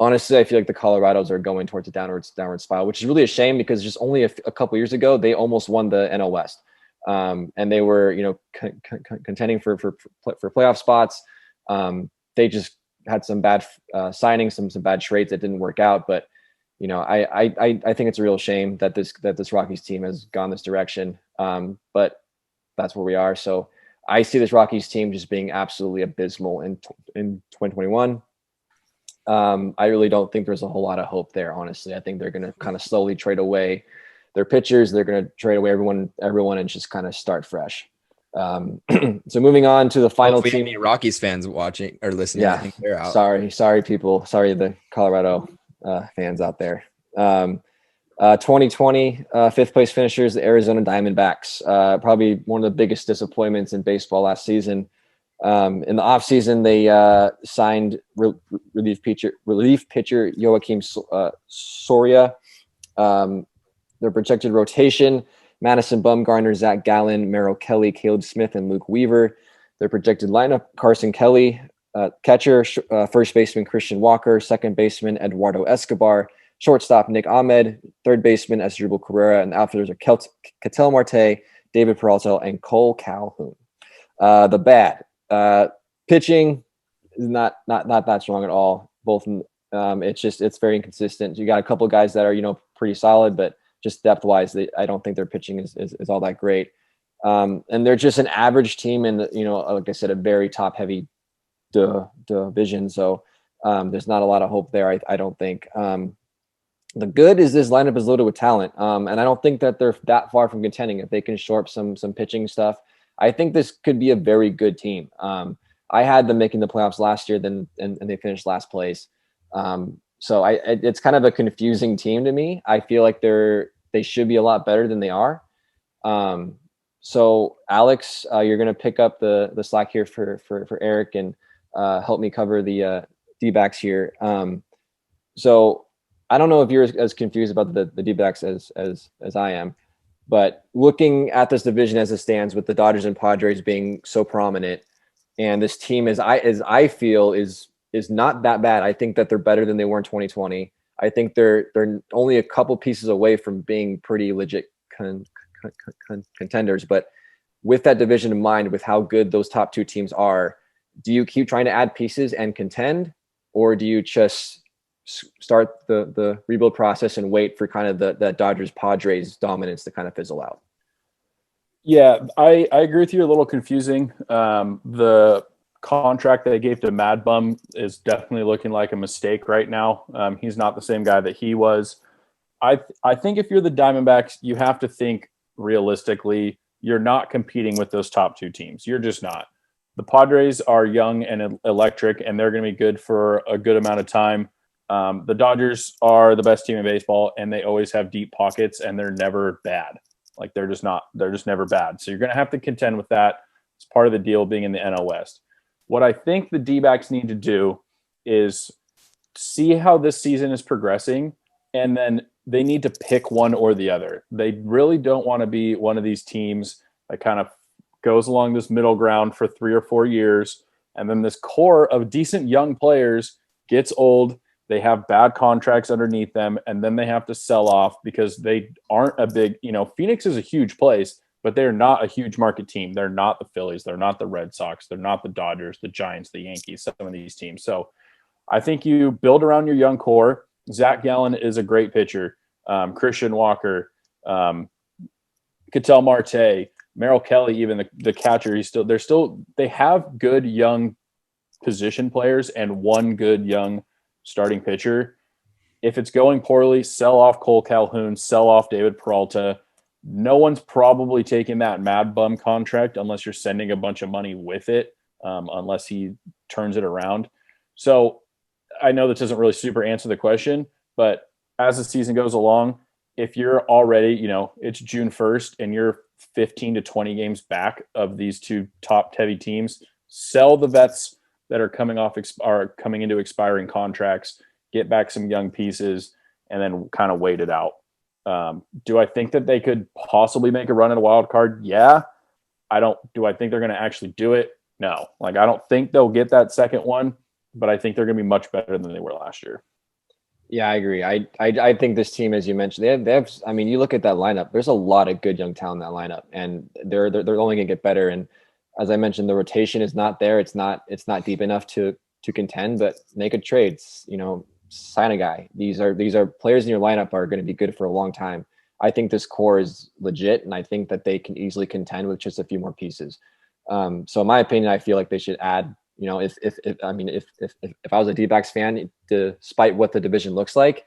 honestly, I feel like the Colorados are going towards a downward spiral, which is really a shame because just only a couple years ago, they almost won the NL West. And they were, contending for playoff spots. They just had some bad signings, some bad trades that didn't work out. But, I think it's a real shame that this Rockies team has gone this direction. But that's where we are. So I see this Rockies team just being absolutely abysmal in 2021. I really don't think there's a whole lot of hope there, honestly. I think they're going to kind of slowly trade away their pitchers. They're going to trade away everyone and just kind of start fresh. So moving on to the final team. Any Rockies fans watching or listening, yeah, I think they're out. Sorry, people. Sorry, the Colorado fans out there. 2020 fifth place finishers, the Arizona Diamondbacks. Probably one of the biggest disappointments in baseball last season. In the offseason, they signed relief pitcher Joakim Soria. Their projected rotation: Madison Bumgarner, Zach Gallen, Merrill Kelly, Caleb Smith, and Luke Weaver. Their projected lineup: Carson Kelly, catcher, first baseman Christian Walker, second baseman Eduardo Escobar, shortstop Nick Ahmed, third baseman Asdrubal Carrera, and outfielders are Ketel Marte, David Peralta, and Cole Calhoun. The bad pitching is not that strong at all. It's very inconsistent. You got a couple of guys that are pretty solid, but just depth wise, I don't think their pitching is all that great. And they're just an average team in like I said, a very top heavy division. So there's not a lot of hope there. I don't think. The good is this lineup is loaded with talent. And I don't think that they're that far from contending. If they can shore up some pitching stuff, I think this could be a very good team. I had them making the playoffs last year, and they finished last place. So it's kind of a confusing team to me. I feel like they should be a lot better than they are. So Alex, you're going to pick up the slack here for Eric and help me cover the D-backs here. So I don't know if you're as confused about the D-backs as I am, but looking at this division as it stands with the Dodgers and Padres being so prominent, and this team as I feel is not that bad. I think that they're better than they were in 2020. I think they're only a couple pieces away from being pretty legit contenders. But with that division in mind, with how good those top two teams are, do you keep trying to add pieces and contend, or do you just start the rebuild process and wait for kind of the Dodgers Padres dominance to kind of fizzle out? Yeah, I agree with you. A little confusing. The contract they gave to Mad Bum is definitely looking like a mistake right now. He's not the same guy that he was. I think if you're the Diamondbacks, you have to think realistically. You're not competing with those top two teams. You're just not. The Padres are young and electric, and they're going to be good for a good amount of time. The Dodgers are the best team in baseball, and they always have deep pockets, and they're never bad. Like they're just never bad. So you're going to have to contend with that. It's part of the deal being in the NL West. What I think the D-backs need to do is see how this season is progressing, and then they need to pick one or the other. They really don't want to be one of these teams that kind of goes along this middle ground for 3 or 4 years, and then this core of decent young players gets old. They have bad contracts underneath them, and then they have to sell off because they aren't a big, Phoenix is a huge place, but they're not a huge market team. They're not the Phillies. They're not the Red Sox. They're not the Dodgers, the Giants, the Yankees, some of these teams. So I think you build around your young core. Zach Gallen is a great pitcher. Christian Walker, Ketel Marte, Merrill Kelly, even the catcher, they have good young position players and one good young starting pitcher. If it's going poorly, sell off Cole Calhoun, sell off David Peralta. No one's probably taking that Mad Bum contract unless you're sending a bunch of money with it, unless he turns it around. So I know that doesn't really super answer the question, but as the season goes along, if you're already, it's June 1st and you're 15 to 20 games back of these two top heavy teams, sell the vets that are coming into expiring contracts, get back some young pieces, and then kind of wait it out. Do I think that they could possibly make a run at a wild card? Yeah. Do I think they're going to actually do it? No. I don't think they'll get that second one, but I think they're going to be much better than they were last year. Yeah, I agree. I think this team, as you mentioned, they have. I mean, you look at that lineup. There's a lot of good young talent in that lineup, and they're only going to get better. And as I mentioned, the rotation is not there. It's not deep enough to contend. But make a trade. Sign a guy. These are players in your lineup are going to be good for a long time. I think this core is legit, and I think that they can easily contend with just a few more pieces. So in my opinion, I feel like they should add. If I was a D-backs fan, despite what the division looks like,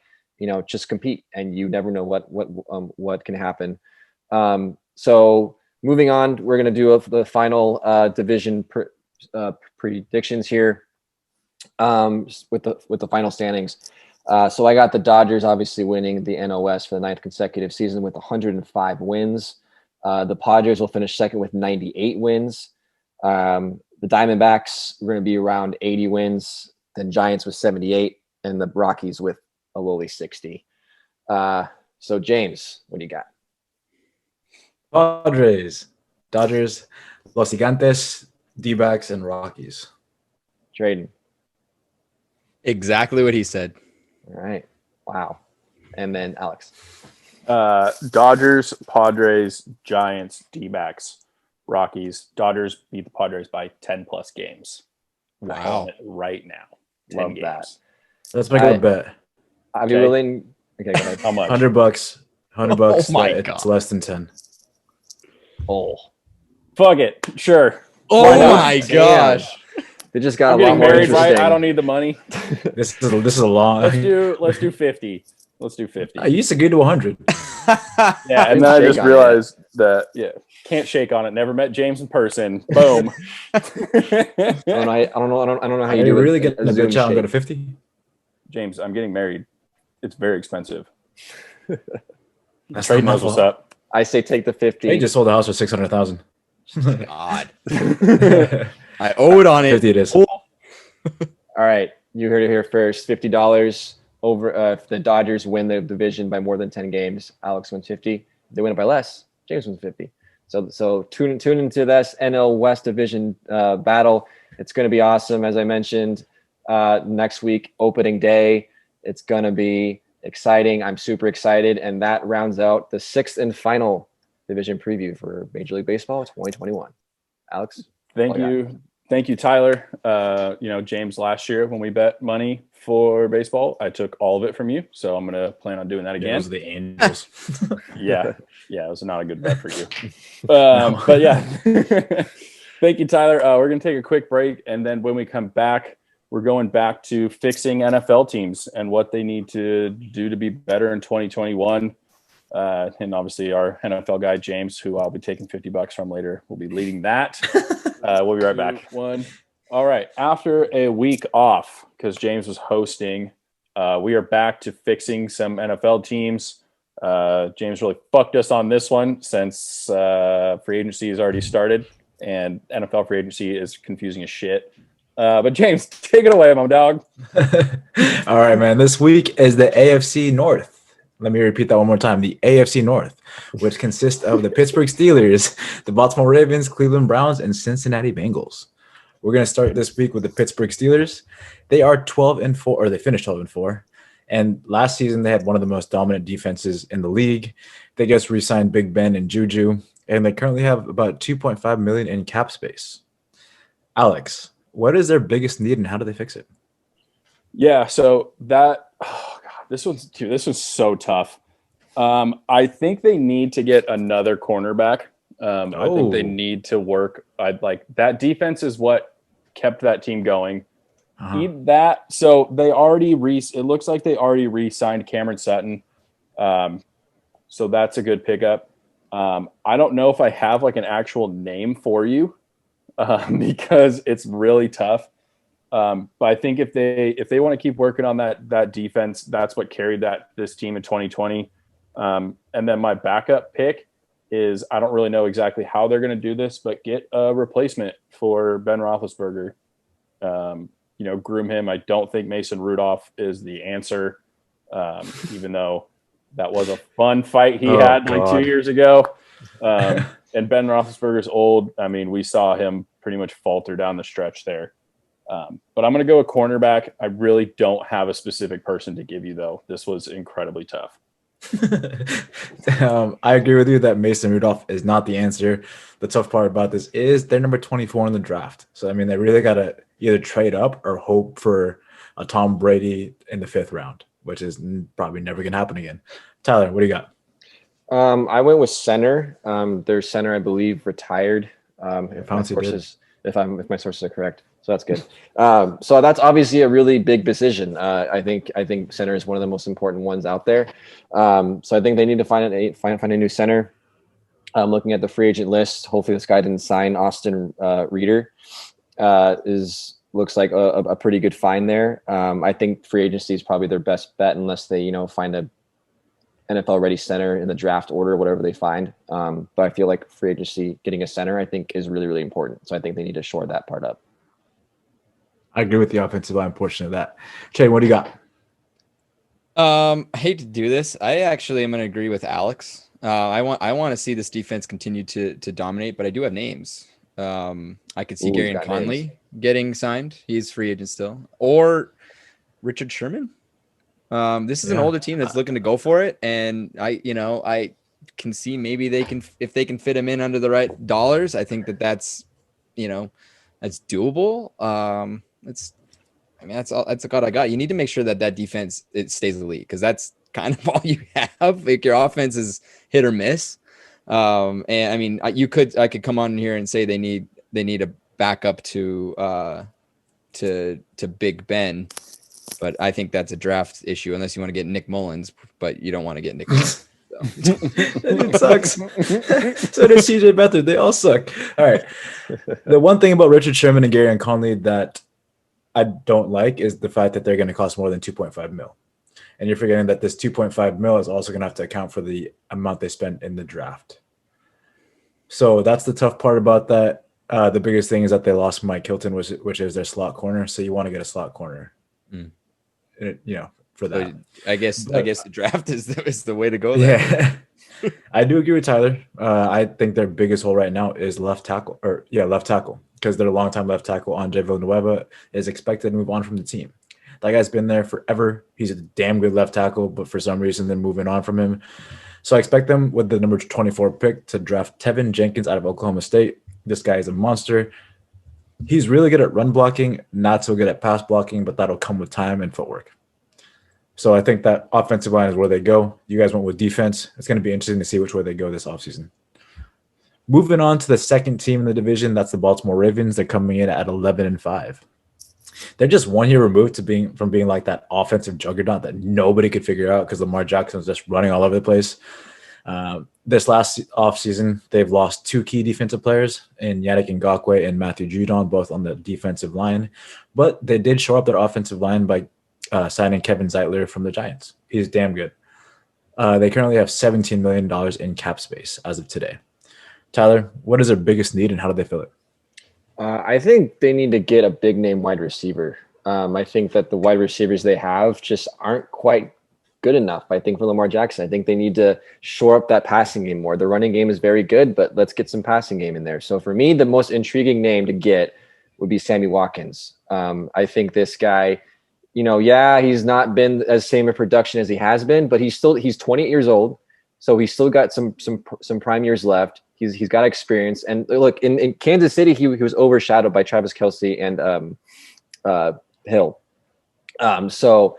just compete, and you never know what can happen. So moving on, we're going to do the final division predictions here with the final standings. So I got the Dodgers obviously winning the NOS for the 9th consecutive season with 105 wins. The Padres will finish second with 98 wins. The Diamondbacks are going to be around 80 wins, then Giants with 78, and the Rockies with a lowly 60. So James, what do you got? Padres, Dodgers, Los Gigantes, D-backs, and Rockies. Tradon. Exactly what he said. All right. Wow. And then Alex. Dodgers, Padres, Giants, D-backs, Rockies. Dodgers beat the Padres by 10 plus games. Wow. Right now. 10 Love games. that. Let's make a bet. Are you willing? Okay, go ahead. How much? $100. $100. Oh my It's God. less than 10. Oh. Fuck it. Sure. Oh my gosh. They just got I'm a lot getting more married, interesting. right? I don't need the money. This is a long. Let's do 50. Let's do 50. I used to get to 100. Yeah, and Didn't then I shake just on it. realized that can't shake on it. Never met James in person. Boom. I don't know how Are you you do really it. getting a good challenge? Go to 50? James, I'm getting married. It's very expensive. That's Trade not my knows what's fault. up. I say take the 50. They just sold the house for 600,000. God. I owe it on it. 50 it is. All right, you heard it here first. $50 over if the Dodgers win the division by more than 10 games. Alex wins 50. If they win it by less, James wins 50. So tune into this NL West division battle. It's going to be awesome. As I mentioned, next week, opening day. It's going to be exciting. I'm super excited. And that rounds out the 6th and final division preview for Major League Baseball 2021. Alex? Thank you, Tyler. James, last year when we bet money for baseball, I took all of it from you. So I'm going to plan on doing that again. Those are the Angels. Yeah, it was not a good bet for you. But yeah, thank you, Tyler. We're going to take a quick break. And then when we come back, we're going back to fixing NFL teams and what they need to do to be better in 2021. And obviously our NFL guy, James, who I'll be taking $50 from later, will be leading that. We'll be right back. All right. After a week off, because James was hosting, we are back to fixing some NFL teams. James really fucked us on this one since free agency has already started and NFL free agency is confusing as shit. But James, take it away, my dog. All right, man. This week is the AFC North. Let me repeat that one more time. The AFC North, which consists of the Pittsburgh Steelers, the Baltimore Ravens, Cleveland Browns, and Cincinnati Bengals. We're going to start this week with the Pittsburgh Steelers. They are 12-4, or they finished 12-4. And last season, they had one of the most dominant defenses in the league. They just re-signed Big Ben and Juju, and they currently have about $2.5 million in cap space. Alex, what is their biggest need, and how do they fix it? Yeah, so this one's so tough. I think they need to get another cornerback. I think they need to work. That defense is what kept that team going. Need that. So it looks like they already re-signed Cameron Sutton. So that's a good pickup. I don't know if I have an actual name for you because it's really tough. But I think if they want to keep working on that defense, that's what carried this team in 2020. And then my backup pick is, I don't really know exactly how they're going to do this, but get a replacement for Ben Roethlisberger. Groom him. I don't think Mason Rudolph is the answer, even though that was a fun fight he had like 2 years ago. And Ben Roethlisberger's old. I mean, we saw him pretty much falter down the stretch there. But I'm going to go a cornerback. I really don't have a specific person to give you, though. This was incredibly tough. I agree with you that Mason Rudolph is not the answer. The tough part about this is they're number 24 in the draft. So, I mean, they really got to either trade up or hope for a Tom Brady in the 5th round, which is probably never going to happen again. Tyler, what do you got? I went with center. Their center, I believe, retired. If my sources are correct. So that's good. So that's obviously a really big decision. I think center is one of the most important ones out there. So I think they need to find a new center. I'm looking at the free agent list. Hopefully this guy didn't sign. Austin Reeder looks like a pretty good find there. I think free agency is probably their best bet unless they find a NFL ready center in the draft order, whatever they find. But I feel like free agency, getting a center, I think is really, really important. So I think they need to shore that part up. I agree with the offensive line portion of that. Trey, what do you got? I hate to do this. I actually am going to agree with Alex. I want to see this defense continue to dominate, but I do have names. I could see Gary Conley getting signed. He's free agent still. Or Richard Sherman. This is an older team that's looking to go for it, and I can see maybe if they can fit him in under the right dollars. I think that's doable. That's what I got. You need to make sure that defense it stays elite, because that's kind of all you have. Like, your offense is hit or miss. And I mean, I could come on here and say they need a backup to Big Ben. But I think that's a draft issue, unless you want to get Nick Mullins, but you don't want to get Nick Mullins. So. It sucks. So does CJ Beathard. They all suck. All right. The one thing about Richard Sherman and Gary Conley that I don't like is the fact that they're going to cost more than 2.5 mil. And you're forgetting that this 2.5 mil is also going to have to account for the amount they spent in the draft. So that's the tough part about that. The biggest thing is that they lost Mike Hilton, which is their slot corner. So you want to get a slot corner. For that. I guess the draft is the way to go there. Yeah. I do agree with Tyler. I think their biggest hole right now is left tackle, because their longtime left tackle, Andre Villanueva, is expected to move on from the team. That guy's been there forever. He's a damn good left tackle, but for some reason they're moving on from him. So I expect them with the number 24 pick to draft Tevin Jenkins out of Oklahoma State. This guy is a monster. He's really good at run blocking, not so good at pass blocking, but that'll come with time and footwork. So I think that offensive line is where they go. You guys went with defense. It's going to be interesting to see which way they go this offseason. Moving on to the second team in the division, that's the Baltimore Ravens. They're coming in at 11-5. They're just 1 year removed from being like that offensive juggernaut that nobody could figure out because Lamar Jackson was just running all over the place. This last offseason, they've lost 2 key defensive players in Yannick Ngakoue and Matthew Judon, both on the defensive line. But they did shore up their offensive line by signing Kevin Zeitler from the Giants. He's damn good. They currently have $17 million in cap space as of today. Tyler, what is their biggest need and how do they fill it? I think they need to get a big name wide receiver. I think that the wide receivers they have just aren't quite good enough. I think for Lamar Jackson, I think they need to shore up that passing game more. The running game is very good, but let's get some passing game in there. So for me, the most intriguing name to get would be Sammy Watkins. I think this guy, he's not been as same a production as he has been, but he's 28 years old. So he's still got some prime years left. He's got experience. And look, in Kansas City, he was overshadowed by Travis Kelce and Hill. So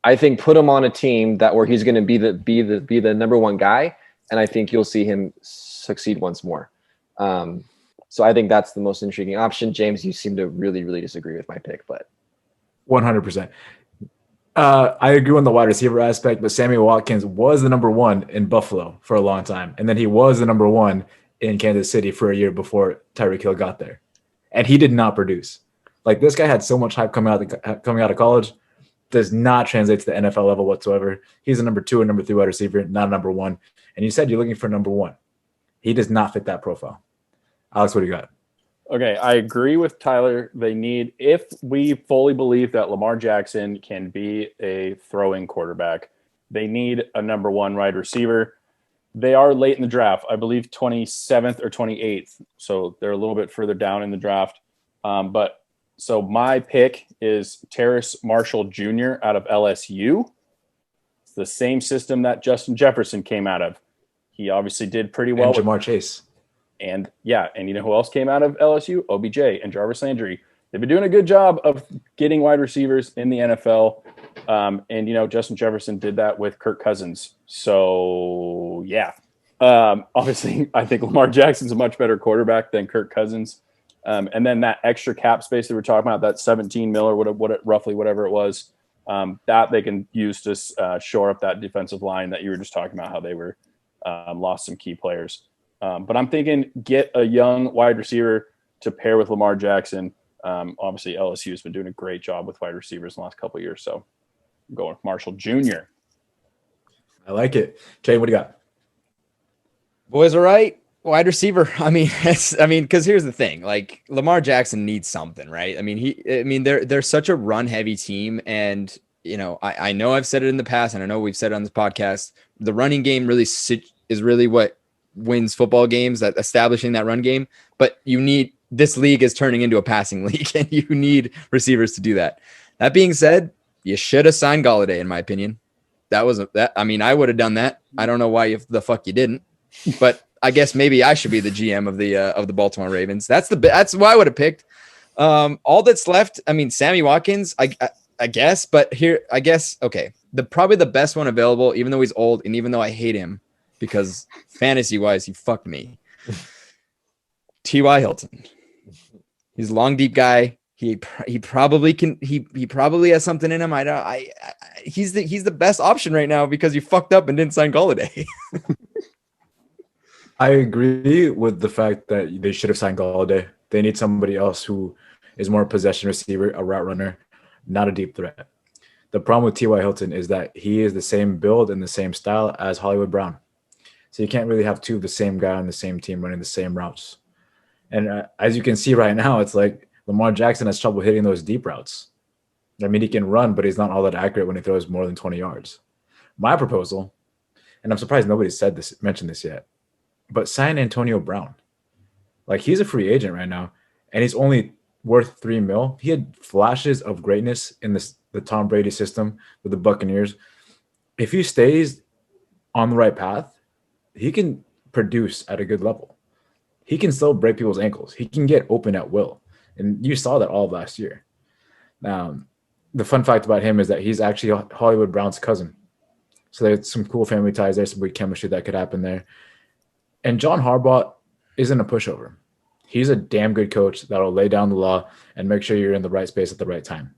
I think put him on a team where he's going to be the number one guy, and I think you'll see him succeed once more. So I think that's the most intriguing option. James, you seem to really, really disagree with my pick, but 100%. I agree on the wide receiver aspect, but Sammy Watkins was the number 1 in Buffalo for a long time, and then he was the number 1 in Kansas City for a year before Tyreek Hill got there, and he did not produce. Like this guy had so much hype coming out of college, does not translate to the NFL level whatsoever. He's a number 2 and number 3 wide receiver, not a number 1. And you said you're looking for number 1. He does not fit that profile. Alex, what do you got? Okay, I agree with Tyler. They need, if we fully believe that Lamar Jackson can be a throwing quarterback, they need a number 1 wide receiver. They are late in the draft, I believe 27th or 28th. So they're a little bit further down in the draft. So my pick is Terrace Marshall Jr. out of LSU. It's the same system that Justin Jefferson came out of. He obviously did pretty well. And Jamar Chase. And you know who else came out of LSU? OBJ and Jarvis Landry. They've been doing a good job of getting wide receivers in the NFL. And, you know, Justin Jefferson did that with Kirk Cousins. So, yeah. Obviously, I think Lamar Jackson's a much better quarterback than Kirk Cousins. And then that extra cap space that we're talking about, that 17 mil or roughly whatever it was, that they can use to shore up that defensive line that you were just talking about, how they were lost some key players. But I'm thinking get a young wide receiver to pair with Lamar Jackson. Obviously, LSU has been doing a great job with wide receivers in the last couple of years. So I'm going with Marshall Jr. I like it. Jay, what do you got? Boys are right. Wide receiver. I mean, because here's the thing: like Lamar Jackson needs something, right? I mean, they're such a run-heavy team, and you know, I know I've said it in the past, and I know we've said it on this podcast. The running game is really what wins football games, that establishing that run game. But this league is turning into a passing league, and you need receivers to do that. That being said, you should have signed Golladay, in my opinion. I would have done that. I don't know why the fuck you didn't, but I guess maybe I should be the GM of the Baltimore Ravens. That's why I would have picked. All that's left, I mean, Sammy Watkins, I guess, but here, I guess, okay, probably the best one available, even though he's old and even though I hate him because fantasy-wise, he fucked me. T.Y. Hilton. He's a long, deep guy. He probably has something in him. He's the best option right now because you fucked up and didn't sign Golladay. I agree with the fact that they should have signed Golladay. They need somebody else who is more possession receiver, a route runner, not a deep threat. The problem with T.Y. Hilton is that he is the same build and the same style as Hollywood Brown. So you can't really have two of the same guy on the same team running the same routes. And as you can see right now, it's like Lamar Jackson has trouble hitting those deep routes. I mean, he can run, but he's not all that accurate when he throws more than 20 yards. My proposal, and I'm surprised nobody's mentioned this yet, but sign Antonio Brown. Like, he's a free agent right now, and he's only worth $3 million. He had flashes of greatness in the Tom Brady system with the Buccaneers. If he stays on the right path, he can produce at a good level. He can still break people's ankles. He can get open at will. And you saw that all of last year. Now, the fun fact about him is that he's actually Hollywood Brown's cousin. So there's some cool family ties there, some good chemistry that could happen there. And John Harbaugh isn't a pushover. He's a damn good coach that'll lay down the law and make sure you're in the right space at the right time.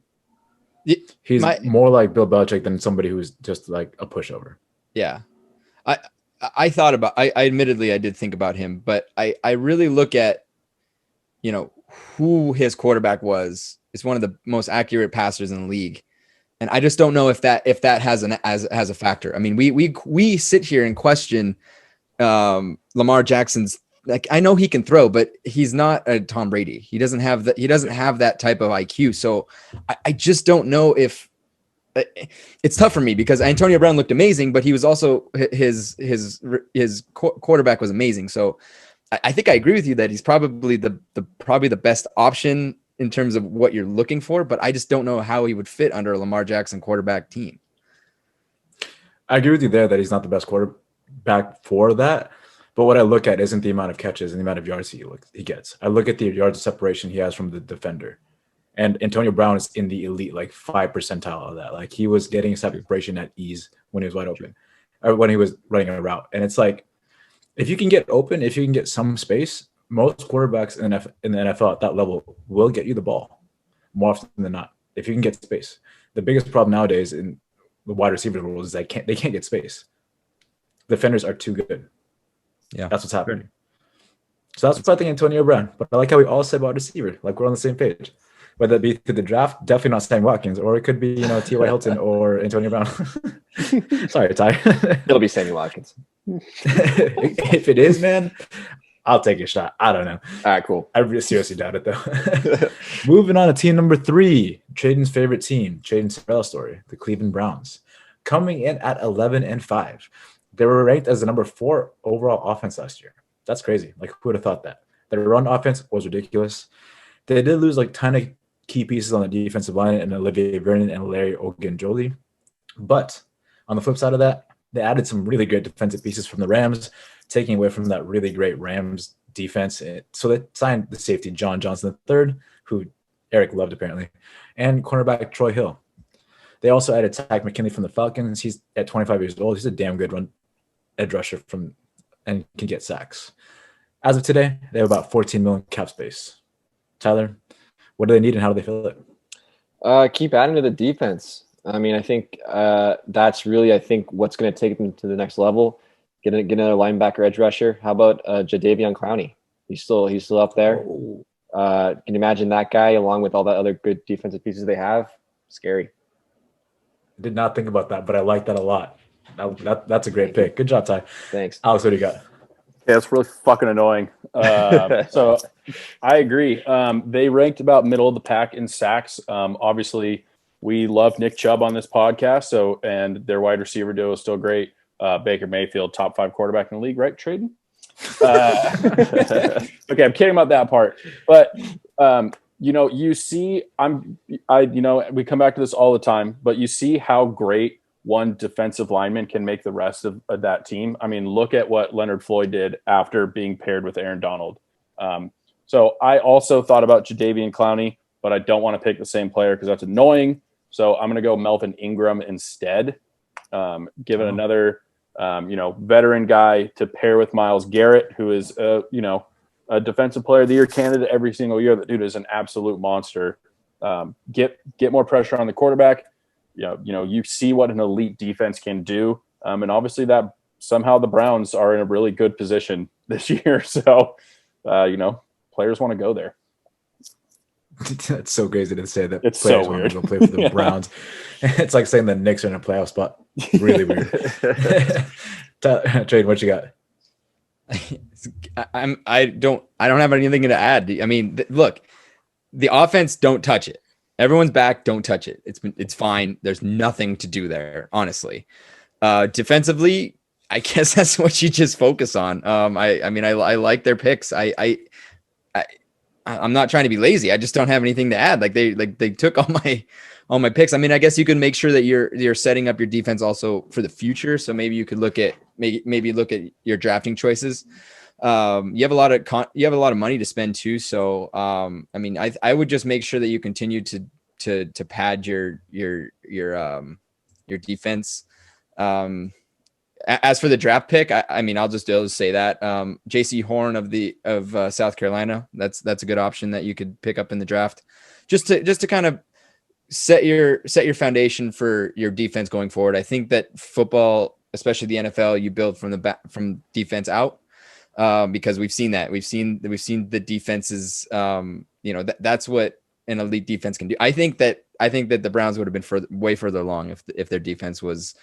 He's more like Bill Belichick than somebody who's just like a pushover. Yeah. I thought about, I admittedly, I did think about him, but I really look at, you know, who his quarterback was. It's one of the most accurate passers in the league. And I just don't know if that has a factor. I mean, we sit here and question Lamar Jackson's, like, I know he can throw, but he's not a Tom Brady. He doesn't have that type of IQ. So I just don't know if it's tough for me because Antonio Brown looked amazing, but he was also his quarterback was amazing. So I think I agree with you that he's probably the best option in terms of what you're looking for, but I just don't know how he would fit under a Lamar Jackson quarterback team. I agree with you there that he's not the best quarterback for that. But what I look at isn't the amount of catches and the amount of yards he gets. I look at the yards of separation he has from the defender. And Antonio Brown is in the elite, like 5 percentile of that. Like, he was getting separation at ease when he was wide open, or when he was running a route. And it's like, if you can get open, if you can get some space, most quarterbacks in the NFL at that level will get you the ball more often than not, if you can get space. The biggest problem nowadays in the wide receiver world is they can't get space. Defenders are too good. Yeah, that's what's happening. So that's what I think Antonio Brown. But I like how we all said about receiver. Like, we're on the same page. whether it be through the draft, definitely not Sammy Watkins, or it could be, T.Y. Hilton or Antonio Brown. Sorry, Ty. It'll be Sammy Watkins. If it is, man, I'll take a shot. I don't know. All right, cool. I really seriously doubt it, though. Moving on to team number 3, Tradon's favorite team, Tradon's Cinderella story, the Cleveland Browns. Coming in at 11-5. They were ranked as the number 4 overall offense last year. That's crazy. Like, who would have thought that? Their run offense was ridiculous. They did lose like ton of key pieces on the defensive line and Olivier Vernon and Larry Ogunjobi. But on the flip side of that, they added some really great defensive pieces from the Rams, taking away from that really great Rams defense. So they signed the safety John Johnson III, who Eric loved apparently, and cornerback Troy Hill. They also added Ty McKinley from the Falcons. He's at 25 years old. He's a damn good edge rusher and can get sacks. As of today, they have about $14 million cap space. Tyler, what do they need and how do they fill it? Keep adding to the defense. I mean, I think that's really, what's going to take them to the next level. Get another linebacker edge rusher. How about Jadeveon Clowney? He's still up there. Can you imagine that guy along with all the other good defensive pieces they have? Scary. I did not think about that, but I like that a lot. That's a great pick. Good job, Ty. Thanks. Alex, what do you got? Yeah, it's really fucking annoying. So I agree. They ranked about middle of the pack in sacks. Obviously, we love Nick Chubb on this podcast. And their wide receiver duo is still great. Baker Mayfield, top 5 quarterback in the league, right, Tradon? Okay, I'm kidding about that part. But you see, we come back to this all the time, but you see how great one defensive lineman can make the rest of that team. I mean, look at what Leonard Floyd did after being paired with Aaron Donald. So I also thought about Jadeveon Clowney, but I don't want to pick the same player because that's annoying. So I'm going to go Melvin Ingram instead. Give it another, veteran guy to pair with Myles Garrett, who is, a defensive player of the year candidate every single year. That dude is an absolute monster. Get more pressure on the quarterback. You see what an elite defense can do. And obviously that somehow the Browns are in a really good position this year. So, players want to go there. That's so crazy to say that it's players so want weird. to go play for the Browns. It's like saying the Knicks are in a playoff spot. Really weird. Trade, what you got? I don't have anything to add. I mean, look, the offense, don't touch it. Everyone's back. Don't touch it. It's fine. There's nothing to do there, honestly. Defensively, I guess that's what you just focus on. I like their picks. I'm not trying to be lazy. I just don't have anything to add. They took all my picks. I mean, I guess you can make sure that you're setting up your defense also for the future. So maybe you could look at your drafting choices. You have a lot of money to spend too. So, I would just make sure that you continue to pad your defense. As for the draft pick, I'll just say that JC Horn of South Carolina, that's a good option that you could pick up in the draft, just to kind of set your foundation for your defense going forward. I think that football, especially the NFL, you build from defense out. Because we've seen the defenses, that's what an elite defense can do. I think that the Browns would have been way further along if their defense was,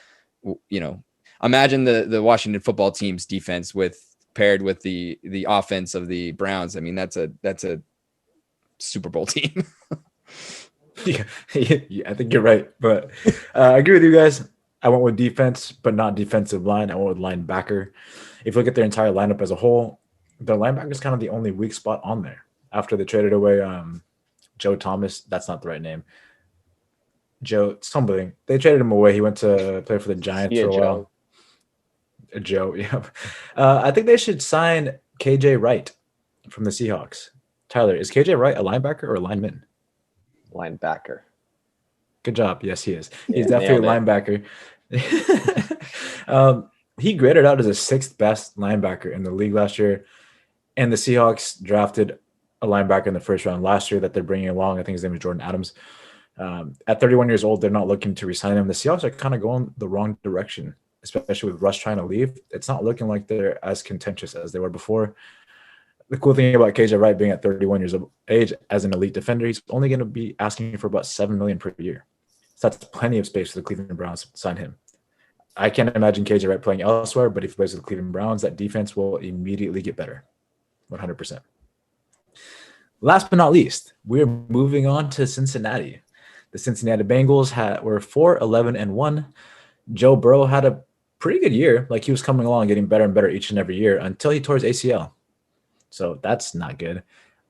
imagine the Washington football team's defense paired with the offense of the Browns. I mean, that's a Super Bowl team. Yeah, I think you're right, but I agree with you guys. I went with defense, but not defensive line. I went with linebacker. If you look at their entire lineup as a whole, their linebacker is kind of the only weak spot on there. After they traded away Joe Thomas, that's not the right name. Joe something. They traded him away. He went to play for the Giants for a while. Joe, yeah. I think they should sign KJ Wright from the Seahawks. Tyler, is KJ Wright a linebacker or a lineman? Linebacker. Good job. Yes, he is. He's definitely a linebacker. He graded out as a 6th best linebacker in the league last year. And the Seahawks drafted a linebacker in the first round last year that they're bringing along. I think his name is Jordan Adams. At 31 years old, they're not looking to resign him. The Seahawks are kind of going the wrong direction, especially with Russ trying to leave. It's not looking like they're as contentious as they were before. the cool thing about KJ Wright being at 31 years of age as an elite defender, he's only going to be asking for about $7 million per year. So that's plenty of space for the Cleveland Browns to sign him. I can't imagine KJ Wright playing elsewhere, but if he plays with the Cleveland Browns, that defense will immediately get better. 100%. Last but not least, we're moving on to Cincinnati. The Cincinnati Bengals were 4-11-1. Joe Burrow had a pretty good year. Like, he was coming along, getting better and better each and every year until he tore his ACL. So that's not good.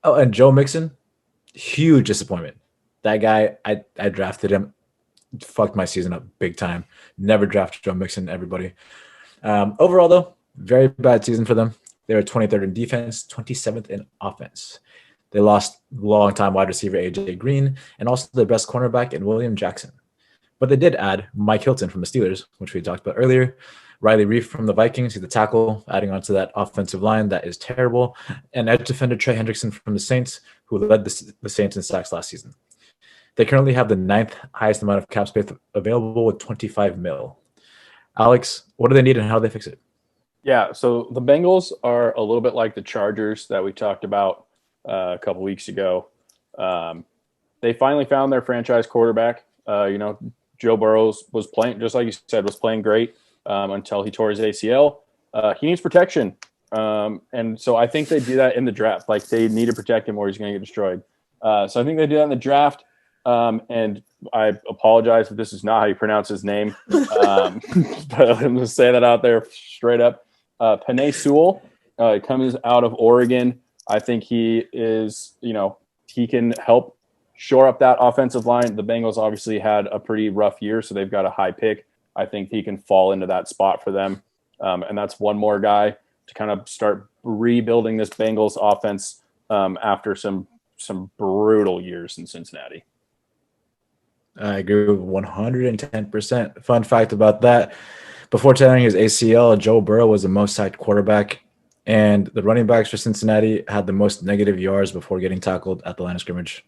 Oh, and Joe Mixon, huge disappointment. That guy, I drafted him, fucked my season up big time. Never drafted Joe Mixon, everybody. Overall, though, very bad season for them. They were 23rd in defense, 27th in offense. They lost long-time wide receiver A.J. Green and also their best cornerback in William Jackson. But they did add Mike Hilton from the Steelers, which we talked about earlier. Riley Reef from the Vikings, he's the tackle, adding on to that offensive line that is terrible. And edge defender Trey Hendrickson from the Saints, who led the Saints in sacks last season. They currently have the 9th highest amount of cap space available with $25 million. Alex, what do they need and how do they fix it? Yeah, so the Bengals are a little bit like the Chargers that we talked about a couple weeks ago. They finally found their franchise quarterback. Joe Burrow was playing, just like you said, was playing great until he tore his ACL. He needs protection. And so I think they do that in the draft. Like, they need to protect him or he's going to get destroyed. So I think they do that in the draft. And I apologize if this is not how you pronounce his name. But I'm going to say that out there straight up. Penei Sewell comes out of Oregon. I think he is, he can help shore up that offensive line. The Bengals obviously had a pretty rough year, so they've got a high pick. I think he can fall into that spot for them. And that's one more guy to kind of start rebuilding this Bengals offense after some brutal years in Cincinnati. I agree with 110%. Fun fact about that, before tearing his ACL, Joe Burrow was the most sacked quarterback, and the running backs for Cincinnati had the most negative yards before getting tackled at the line of scrimmage.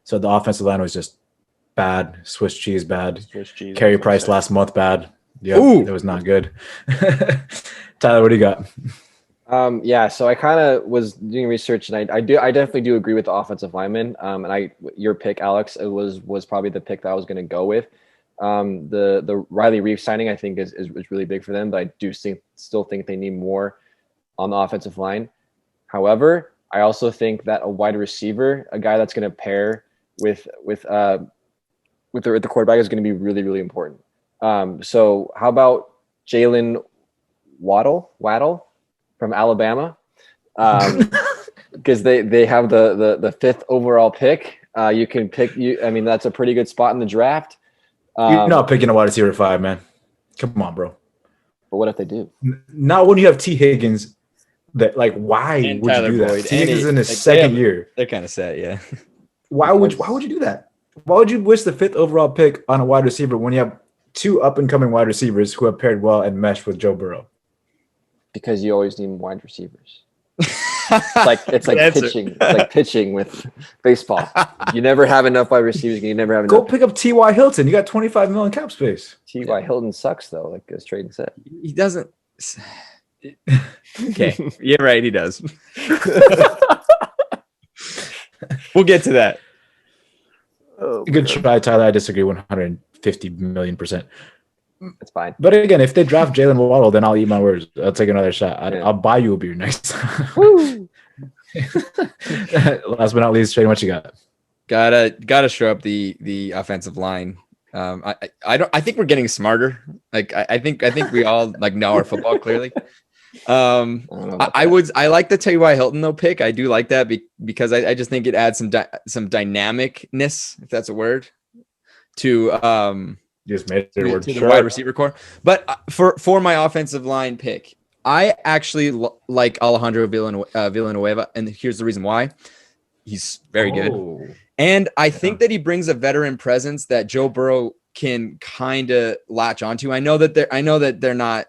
So the offensive line was just bad. Swiss cheese bad. Carey Price last month bad. Yeah, it was not good. Tyler, what do you got? So I kind of was doing research, and I definitely do agree with the offensive lineman. And your pick, Alex, it was probably the pick that I was going to go with. The Riley Reef signing, I think, is really big for them, but I do still think they need more on the offensive line. However, I also think that a wide receiver, a guy that's going to pair with the quarterback, is going to be really, really important. So how about Jalen Waddle from Alabama? Because they have the 5th overall pick. You can pick that's a pretty good spot in the draft. You're not picking a wide receiver 5, man. Come on, bro. But what if they do? Not when you have T. Higgins. That, like, why and would Tyler you do Boyd. that? T. Higgins is in his second year. They're kind of set, yeah. Why would you do that? Why would you waste the 5th overall pick on a wide receiver when you have 2 up-and-coming wide receivers who have paired well and meshed with Joe Burrow? Because you always need wide receivers. It's like pitching. It's like pitching with baseball. You never have enough wide receivers. You never have enough. Go pick up T.Y. Hilton. You got $25 million cap space. T.Y. Hilton sucks, though, like as Tradon said. He doesn't. Okay, you're right. He does. We'll get to that. Good try, Tyler. I disagree 150 million %. It's fine. But again, if they draft Jalen Waddle, then I'll eat my words. I'll take another shot. I'll buy you a beer next time. Woo! Last but not least, Tradon, what you got? Gotta show up the offensive line. I think we're getting smarter. Like I think we all like know our football clearly. I like the T.Y. Hilton though pick. I do like that because I just think it adds some dynamicness, if that's a word, to just made it a word. To the wide receiver core. But for my offensive line pick, I actually like Alejandro Villanueva, and here's the reason why. He's very good. And I think that he brings a veteran presence that Joe Burrow can kind of latch onto. I know that they're not.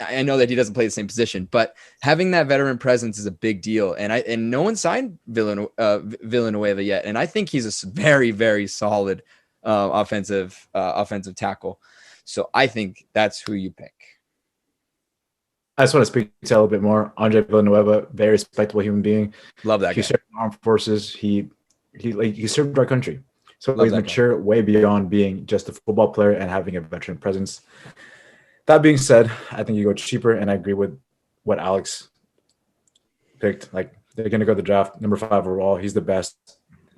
I know that he doesn't play the same position, but having that veteran presence is a big deal. And no one signed Villanueva yet, and I think he's a very, very solid offensive tackle. So I think that's who you pick. I just want to speak to a little bit more. Andre Villanueva, very respectable human being. Love that He guy. served in the armed forces. He served our country. So Love he's that mature way beyond being just a football player and having a veteran presence. That being said, I think you go cheaper, and I agree with what Alex picked. Like, they're going to go to the draft, number 5 overall. He's the best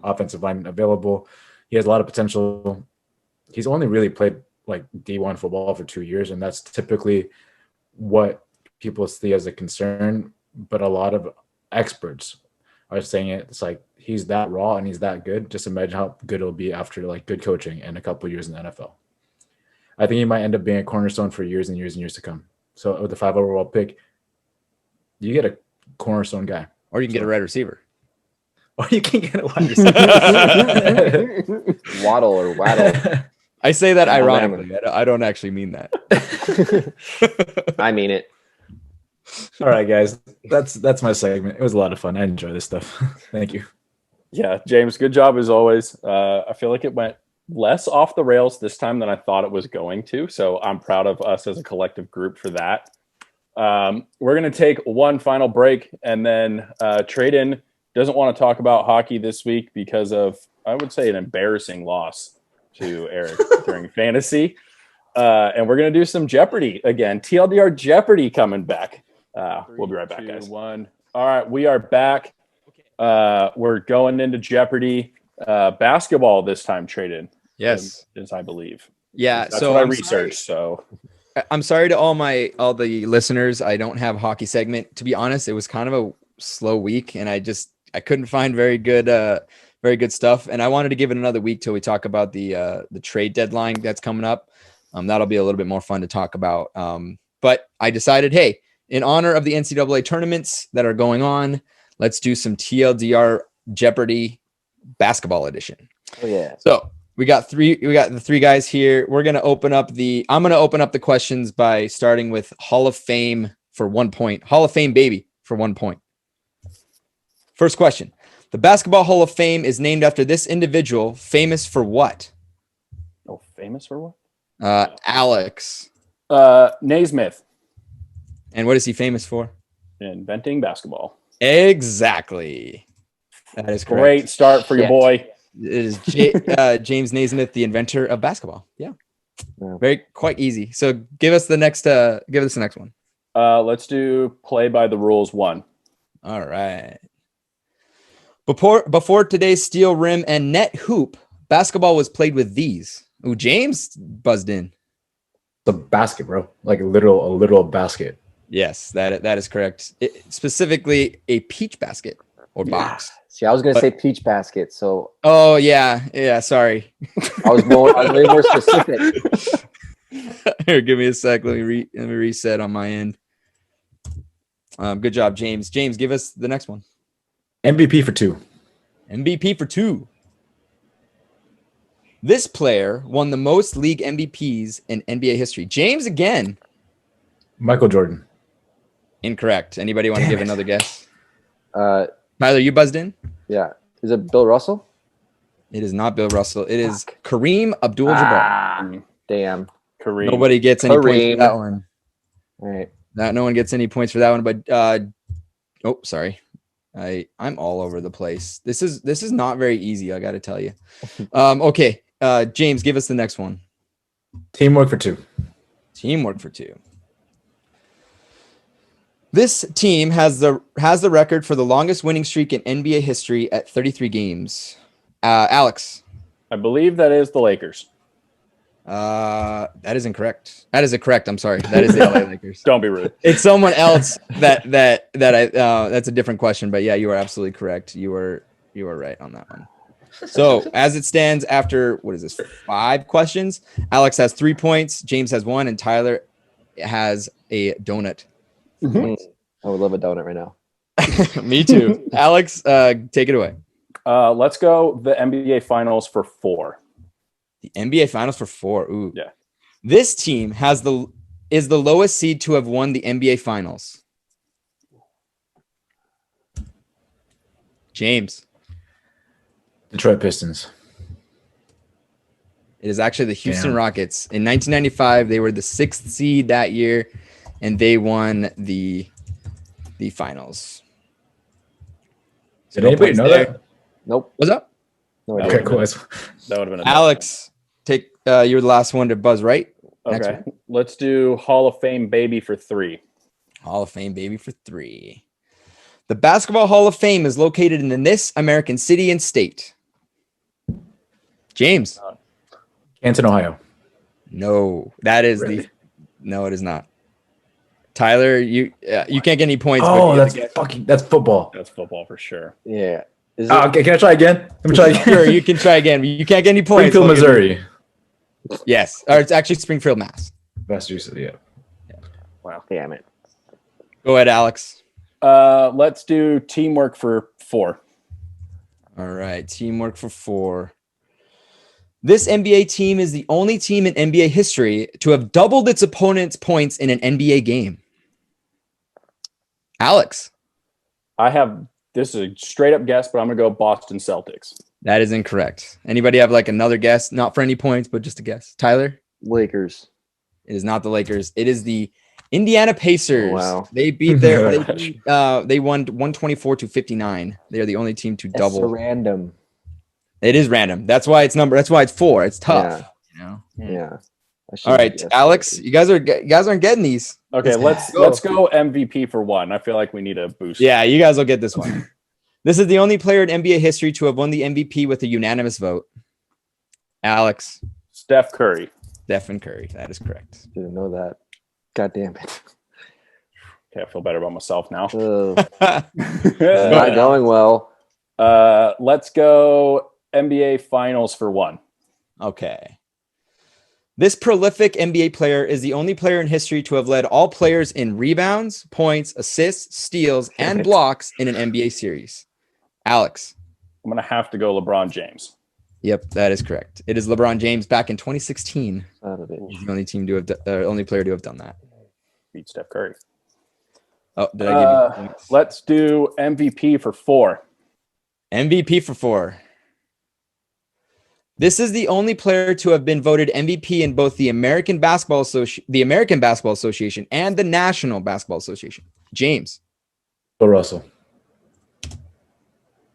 offensive lineman available. He has a lot of potential. He's only really played like D1 football for 2 years, and that's typically what people see as a concern. But a lot of experts are saying it's like he's that raw and he's that good. Just imagine how good it'll be after like good coaching and a couple of years in the NFL. I think he might end up being a cornerstone for years and years and years to come. So with the 5 overall pick, you get a cornerstone guy. Or you can get a wide receiver. Or you can get a wide receiver. Waddle or Waddle. I say that Yeah, ironically. I don't actually mean that. I mean it. All right, guys. That's my segment. It was a lot of fun. I enjoy this stuff. Thank you. Yeah, James, good job as always. I feel like it went less off the rails this time than I thought it was going to. So I'm proud of us as a collective group for that. We're going to take one final break, and then Tradon doesn't want to talk about hockey this week because of, I would say, an embarrassing loss to Eric during fantasy. And we're going to do some Jeopardy again. TLDR Jeopardy coming back. We'll be right back, guys. 1. All right, we are back. We're going into Jeopardy. Basketball this time, Tradon. Yes. As I believe. Yeah. That's so what I I'm researched. sorry. So I'm sorry to all the listeners. I don't have hockey segment. To be honest, it was kind of a slow week, and I couldn't find very good stuff. And I wanted to give it another week till we talk about the trade deadline that's coming up. That'll be a little bit more fun to talk about. But I decided, hey, in honor of the NCAA tournaments that are going on, let's do some TLDR Jeopardy basketball edition. Oh yeah. So we got the 3 guys here. I'm going to open up the questions by starting with Hall of Fame for 1 point. Hall of Fame baby for 1 point. First question. The Basketball Hall of Fame is named after this individual, famous for what? Oh, famous for what? Alex. Naismith. And what is he famous for? Inventing basketball. Exactly. That is correct. Great start for your boy. It is James Naismith, the inventor of basketball. Yeah. Quite easy. So give us the next one. Let's do play by the rules 1. All right. Before today's steel rim and net hoop, basketball was played with these. Ooh, James buzzed in. The basket, bro. Like a literal basket. Yes, that is correct. Specifically a peach basket or box. See, I was gonna say peach basket, so Oh yeah. Sorry. I was way more specific. Here, give me a sec. Let me reset on my end. Good job, James. James, give us the next one. MVP for 2. MVP for 2. This player won the most league MVPs in NBA history. James again. Michael Jordan. Incorrect. Anybody want to give another guess? Tyler, you buzzed in? Yeah. Is it Bill Russell? It is not Bill Russell. It is Kareem Abdul-Jabbar. Damn. Kareem. Nobody gets any points for that one. All right. No one gets any points for that one. But sorry. I'm all over the place. This is not very easy, I got to tell you. Okay. James, give us the next one. Teamwork for 2. Teamwork for 2. This team has the record for the longest winning streak in NBA history at 33 games. Alex. I believe that is the Lakers. That is incorrect. That is correct. I'm sorry. That is the LA Lakers. Don't be rude. It's someone else that's a different question, but yeah, you are absolutely correct. You were right on that one. So as it stands after, what is this, 5 questions, Alex has 3 points, James has 1, and Tyler has a donut. I would love a donut right now. Me too. Alex, take it away. Let's go the NBA Finals for 4. The NBA Finals for 4. Ooh. Yeah. This team is the lowest seed to have won the NBA Finals. James. Detroit Pistons. It is actually the Houston Rockets. In 1995, they were the 6th seed that year. and they won the finals. So Did anybody know that? Nope. What's up? No That idea. Okay, cool. That would have been a Alex, take you're the last one to buzz, right? Next Okay, let's do Hall of Fame baby for 3. Hall of Fame, baby, for 3. The Basketball Hall of Fame is located in this American city and state. James. Canton, Ohio. No, that is Really? No, it is not. Tyler, you can't get any points. Oh, but that's football. That's football for sure. Yeah. Is it? Okay, can I try again? Let me try again. Sure, you can try again. You can't get any points. Springfield, Missouri. Yes, or it's actually Springfield, Mass. Massachusetts, yeah. Wow. Damn it. Go ahead, Alex. Let's do teamwork for 4. All right, teamwork for 4. This NBA team is the only team in NBA history to have doubled its opponent's points in an NBA game. Alex. This is a straight up guess, but I'm going to go Boston Celtics. That is incorrect. Anybody have like another guess? Not for any points, but just a guess. Tyler? Lakers. It is not the Lakers. It is the Indiana Pacers. Oh, wow. They beat they won 124-59. They are the only team to That's double. so random. It is random. That's why it's 4. It's tough. You know. Yeah. All right, Alex, you guys aren't getting these. Okay, let's go MVP for 1. I feel like we need a boost. Yeah, you guys will get this one. This is the only player in NBA history to have won the MVP with a unanimous vote. Alex. Steph Curry. Stephen Curry. That is correct. Didn't know that. God damn it. Okay, I feel better about myself now. Not going well. Let's go NBA Finals for 1. Okay. This prolific NBA player is the only player in history to have led all players in rebounds, points, assists, steals, and blocks in an NBA series. Alex. I'm going to have to go LeBron James. Yep, that is correct. It is LeBron James back in 2016. He's the only team to have only player to have done that. Beat Steph Curry. Oh, did I give you points? Let's do MVP for 4. MVP for 4. This is the only player to have been voted MVP in both the American Basketball Association and the National Basketball Association. James. Bill Russell.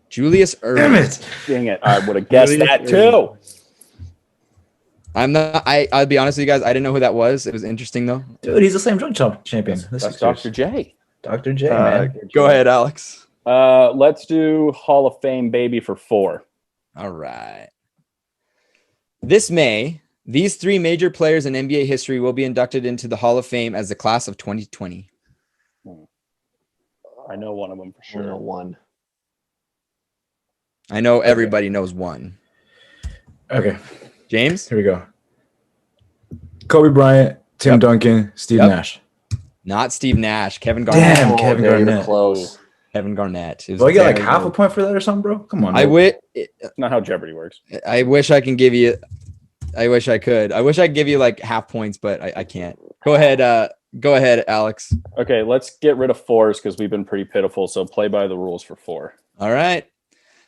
Julius Erving. Damn it. Dang it. I would have guessed that too. I'll be honest with you guys. I didn't know who that was. It was interesting though. Dude, he's the same drunk champion. That's Dr. J. Dr. J, man. Go ahead, Alex. Let's do Hall of Fame baby for 4. All right. This May, these 3 major players in NBA history will be inducted into the Hall of Fame as the class of 2020. I know one of them for sure. One. I know everybody knows one. Okay. James? Here we go. Kobe Bryant, Tim Duncan, Steve Nash. Not Steve Nash. Kevin Garnett. Damn, Kevin Garnett. Close. Kevin Garnett. Well, you got like half a point for that or something, bro? Come on. That's not how Jeopardy works. I wish I can give you. I wish I could. I wish I could give you like half points, but I can't. Go ahead. Go ahead, Alex. Okay, let's get rid of 4s because we've been pretty pitiful. So play by the rules for 4. All right.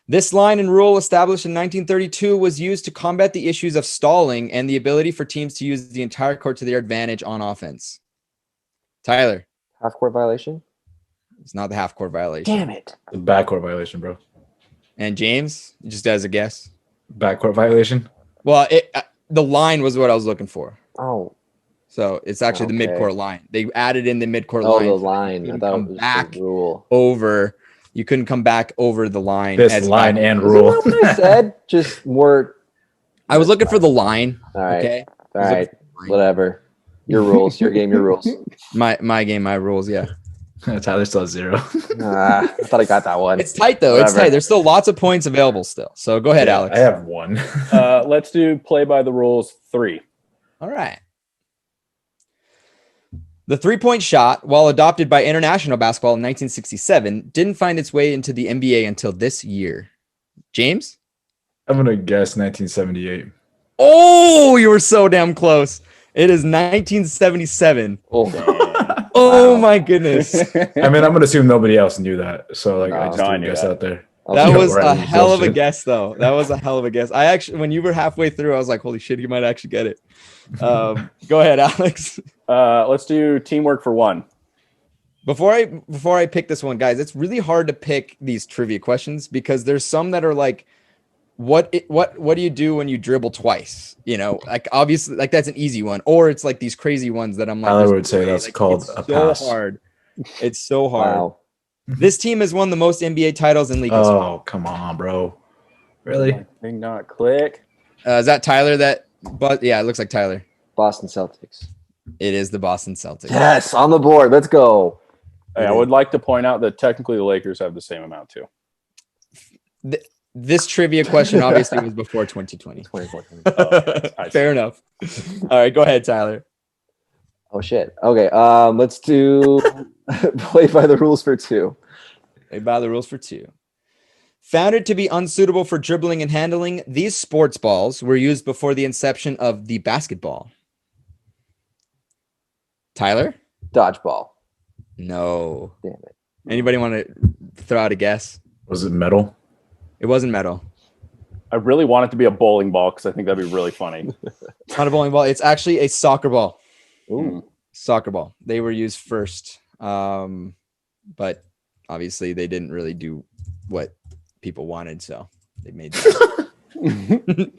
This line and rule established in 1932 was used to combat the issues of stalling and the ability for teams to use the entire court to their advantage on offense. Tyler. Half-court violation? It's not the half-court violation. Damn it. The backcourt violation, bro. And James, just as a guess. Backcourt violation? Well, the line was what I was looking for. Oh. So it's actually the midcourt line. They added in the midcourt line. line. Oh, the line. I thought it was back the rule. Over. You couldn't come back over the line. This line and rule. Isn't that what I said? Just more. I was looking for the line. All right. Okay. All right. Whatever. Your rules. Your game. Your rules. My game. My rules. Yeah. Tyler still has 0. I thought I got that one. It's tight though. It's tight. There's still lots of points available still. So go ahead, Alex. I have 1. Let's do play by the rules 3. All right. The 3-point shot, while adopted by international basketball in 1967, didn't find its way into the NBA until this year. James? I'm going to guess 1978. Oh, you were so damn close. It is 1977. Oh, my goodness. I mean, I'm going to assume nobody else knew that. So, like, I just I didn't knew guess that. out there. That was right, a hell of a bullshit. guess, though. That was a hell of a guess. I actually, when you were halfway through, I was like, holy shit, he might actually get it. Go ahead, Alex. Let's do teamwork for one. Before I pick this one, guys, it's really hard to pick these trivia questions because there's some that are like, what do you do when you dribble twice? You know, like obviously, like that's an easy one, or it's like these crazy ones that I'm like, Tyler there's would say no way. that's Like, called it's a so pass. hard. It's so hard. Wow. This team has won the most NBA titles in league history. Oh, come on, bro. Really? Thing not click. Is that Tyler? But yeah, it looks like Tyler. Boston Celtics. It is the Boston Celtics. Yes, on the board. Let's go. Hey, I would like to point out that technically the Lakers have the same amount too. This trivia question obviously was before 2020. 2014. Fair enough. All right, go ahead, Tyler. Oh shit. Okay. Let's do play by the rules for two. Play by the rules for two. Founded to be unsuitable for dribbling and handling, these sports balls were used before the inception of the basketball. Tyler? Dodgeball. No. Damn it. Anybody want to throw out a guess? Was it metal? It wasn't metal. I really want it to be a bowling ball because I think that'd be really funny. It's not a bowling ball. It's actually a soccer ball. Ooh. Soccer ball. They were used first. But obviously they didn't really do what people wanted, so they made that.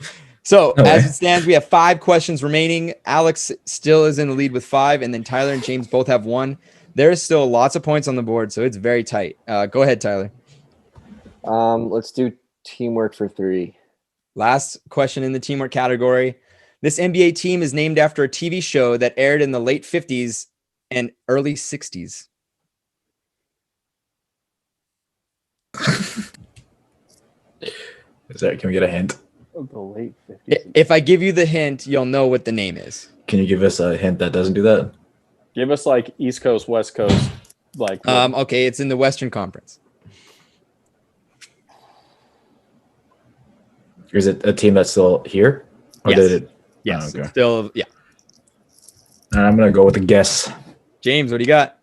So No as way. it stands, we have 5 questions remaining. Alex still is in the lead with 5, and then Tyler and James both have 1. There is still lots of points on the board, so it's very tight. Go ahead, Tyler. Let's do teamwork for 3. Last question in the teamwork category. This NBA team is named after a TV show that aired in the late 50s and early 60s. Can we get a hint? The late 50s. If I give you the hint, you'll know what the name is. Can you give us a hint that doesn't do that? Give us like East Coast, West Coast, like Okay, it's in the Western Conference. Is it a team that's still here? Or Yes. did it? Yes, Oh, okay. it's still, yeah. I'm going to go with a guess. James, what do you got?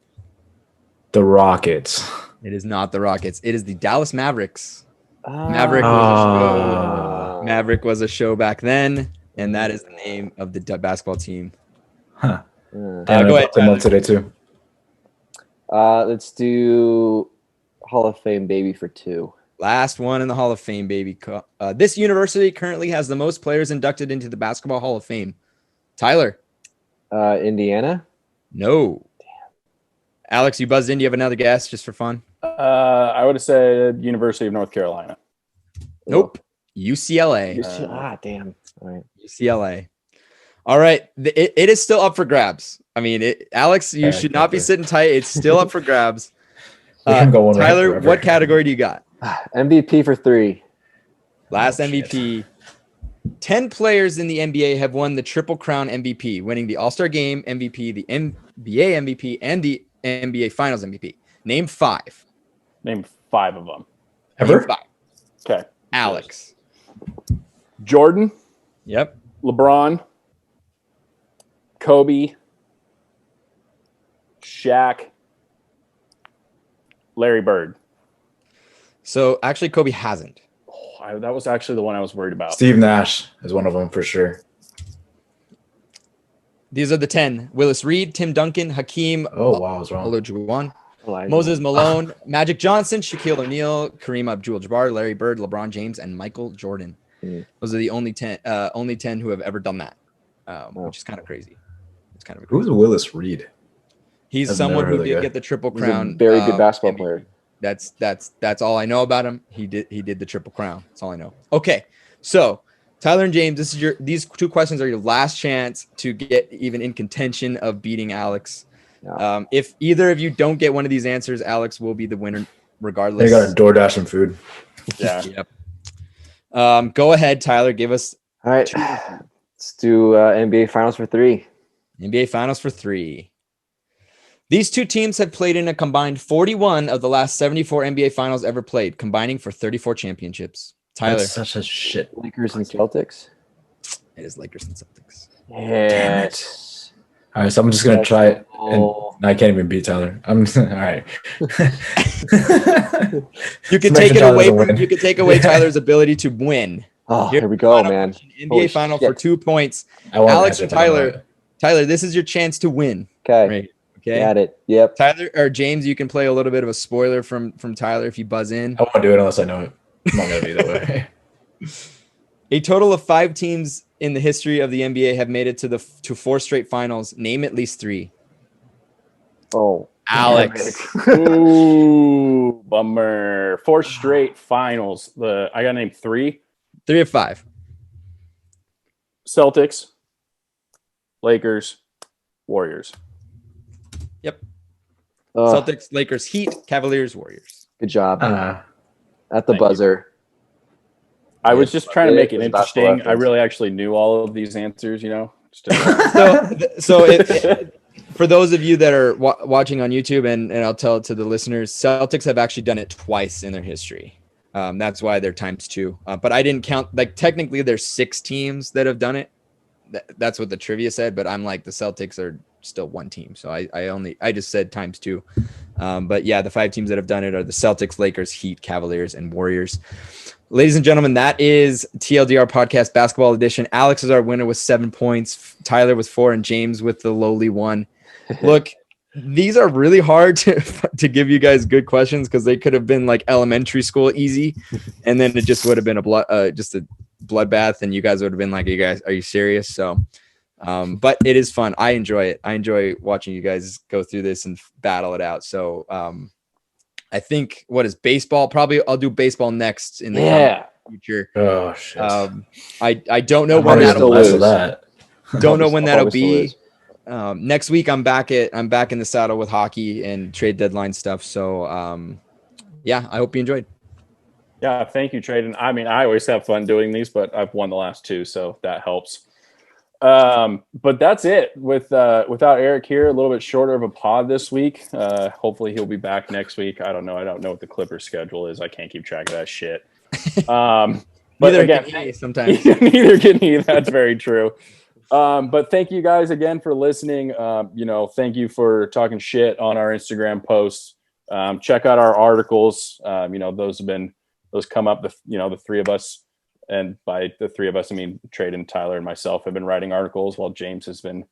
The Rockets. It is not the Rockets. It is the Dallas Mavericks. Ah. Maverick was a show back then, and that is the name of the basketball team. Huh. Yeah. Damn, go I ahead, put them up Tyler. today too. Let's do Hall of Fame baby for 2. Last one in the Hall of Fame, baby. This university currently has the most players inducted into the Basketball Hall of Fame. Tyler? Indiana. No. Alex, you buzzed in. Do you have another guess just for fun? I would have said University of North Carolina. Nope. UCLA. Damn. All right. UCLA. All right. It is still up for grabs. I mean, Alex, you should not be sitting tight. It's still up for grabs. We can go one round Tyler, forever. what category do you got? MVP for 3. Last Oh, MVP. 10 players in the NBA have won the Triple Crown MVP, winning the All-Star Game MVP, the NBA MVP, and the NBA Finals MVP. Name 5. Name 5 of them. Ever? Name 5. Okay. Alex. Jordan, Yep. LeBron, Kobe, Shaq, Larry Bird. So actually, Kobe hasn't. That was actually the one I was worried about. Steve Nash is one of them for sure. These are the 10. Willis Reed, Tim Duncan, Hakeem Oh, wow, I was wrong. Olajuwon, Elijah. Moses Malone, Magic Johnson, Shaquille O'Neal, Kareem Abdul-Jabbar, Larry Bird, LeBron James, and Michael Jordan. Mm. Those are the only 10 who have ever done that, which is kind of crazy. It's kind of Who's Willis Reed? he's I've someone never who heard of the did guy. get the Triple He's a Crown. very good basketball MVP. player. That's all I know about him. He did the Triple Crown. That's all I know. Okay, so Tyler and James, these 2 questions are your last chance to get even in contention of beating Alex. Yeah. If either of you don't get one of these answers, Alex will be the winner regardless. They got a DoorDash and food. Yeah. Yep. Go ahead, Tyler. Give us All right. Let's do NBA Finals for 3. NBA Finals for 3. These 2 teams have played in a combined 41 of the last 74 NBA Finals ever played, combining for 34 championships. Tyler. That's such a shit. Lakers and Celtics. It is Lakers and Celtics. Yes. All right, so I'm just gonna try and Oh, I can't even beat Tyler. I'm all right. You could Just take mention it Tyler away. doesn't win. You could take away Tyler's ability to win. Oh, Here's here we the go, final man. question. NBA Holy final shit. for 2 points. I won't Alex answer and if I don't know Tyler. it. Tyler, this is your chance to win. Okay. Right. Okay. Got it. Yep. Tyler or James, you can play a little bit of a spoiler from Tyler if you buzz in. I won't do it unless I know it. I'm not gonna be that way. A total of 5 teams in the history of the NBA have made it to 4 straight finals. Name at least 3. Oh, Alex. Ooh, bummer. 4 straight finals. I got to name 3. 3 of 5. Celtics, Lakers, Warriors. Yep. oh, Celtics, Lakers, Heat, Cavaliers, Warriors. good job Uh, at the thank you. buzzer. I was just trying to make it It was basketball interesting. I reference. really actually knew all of these answers, you know. For those of you that are watching on YouTube, and I'll tell it to the listeners, Celtics have actually done it twice in their history. That's why they're times 2. But I didn't count. Like technically, there's 6 teams that have done it. That's what the trivia said. But I'm like the Celtics are still 1 team, so I just said times 2. But yeah, the 5 teams that have done it are the Celtics, Lakers, Heat, Cavaliers, and Warriors. Ladies and gentlemen, that is TLDR Podcast Basketball Edition. Alex is our winner with 7 points. Tyler with 4, and James with the lowly 1. Look, these are really hard to give you guys good questions because they could have been like elementary school easy, and then it just would have been just a bloodbath, and you guys would have been like, are you serious? So, but it is fun. I enjoy it. I enjoy watching you guys go through this and battle it out. So, I think what is baseball? Probably I'll do baseball next in the future. oh shit. I don't know I'm when already that'll less of lose. that. don't know when that'll Probably still be. is. Next week I'm back in the saddle with hockey and trade deadline stuff. So yeah, I hope you enjoyed. Yeah, thank you, Tradon. I mean, I always have fun doing these, but I've won the last 2, so that helps. But that's it. Without Eric here, a little bit shorter of a pod this week. Hopefully he'll be back next week. I don't know. I don't know what the Clippers schedule is. I can't keep track of that shit. But Neither again, can he sometimes. neither can he. That's very true. But thank you guys again for listening. Thank you for talking shit on our Instagram posts. Check out our articles. Those come up. The 3 of us, and by the 3 of us, I mean Tradon, Tyler, and myself have been writing articles while James has been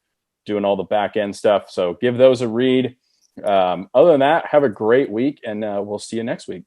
doing all the back end stuff. So give those a read. Other than that, have a great week, and we'll see you next week.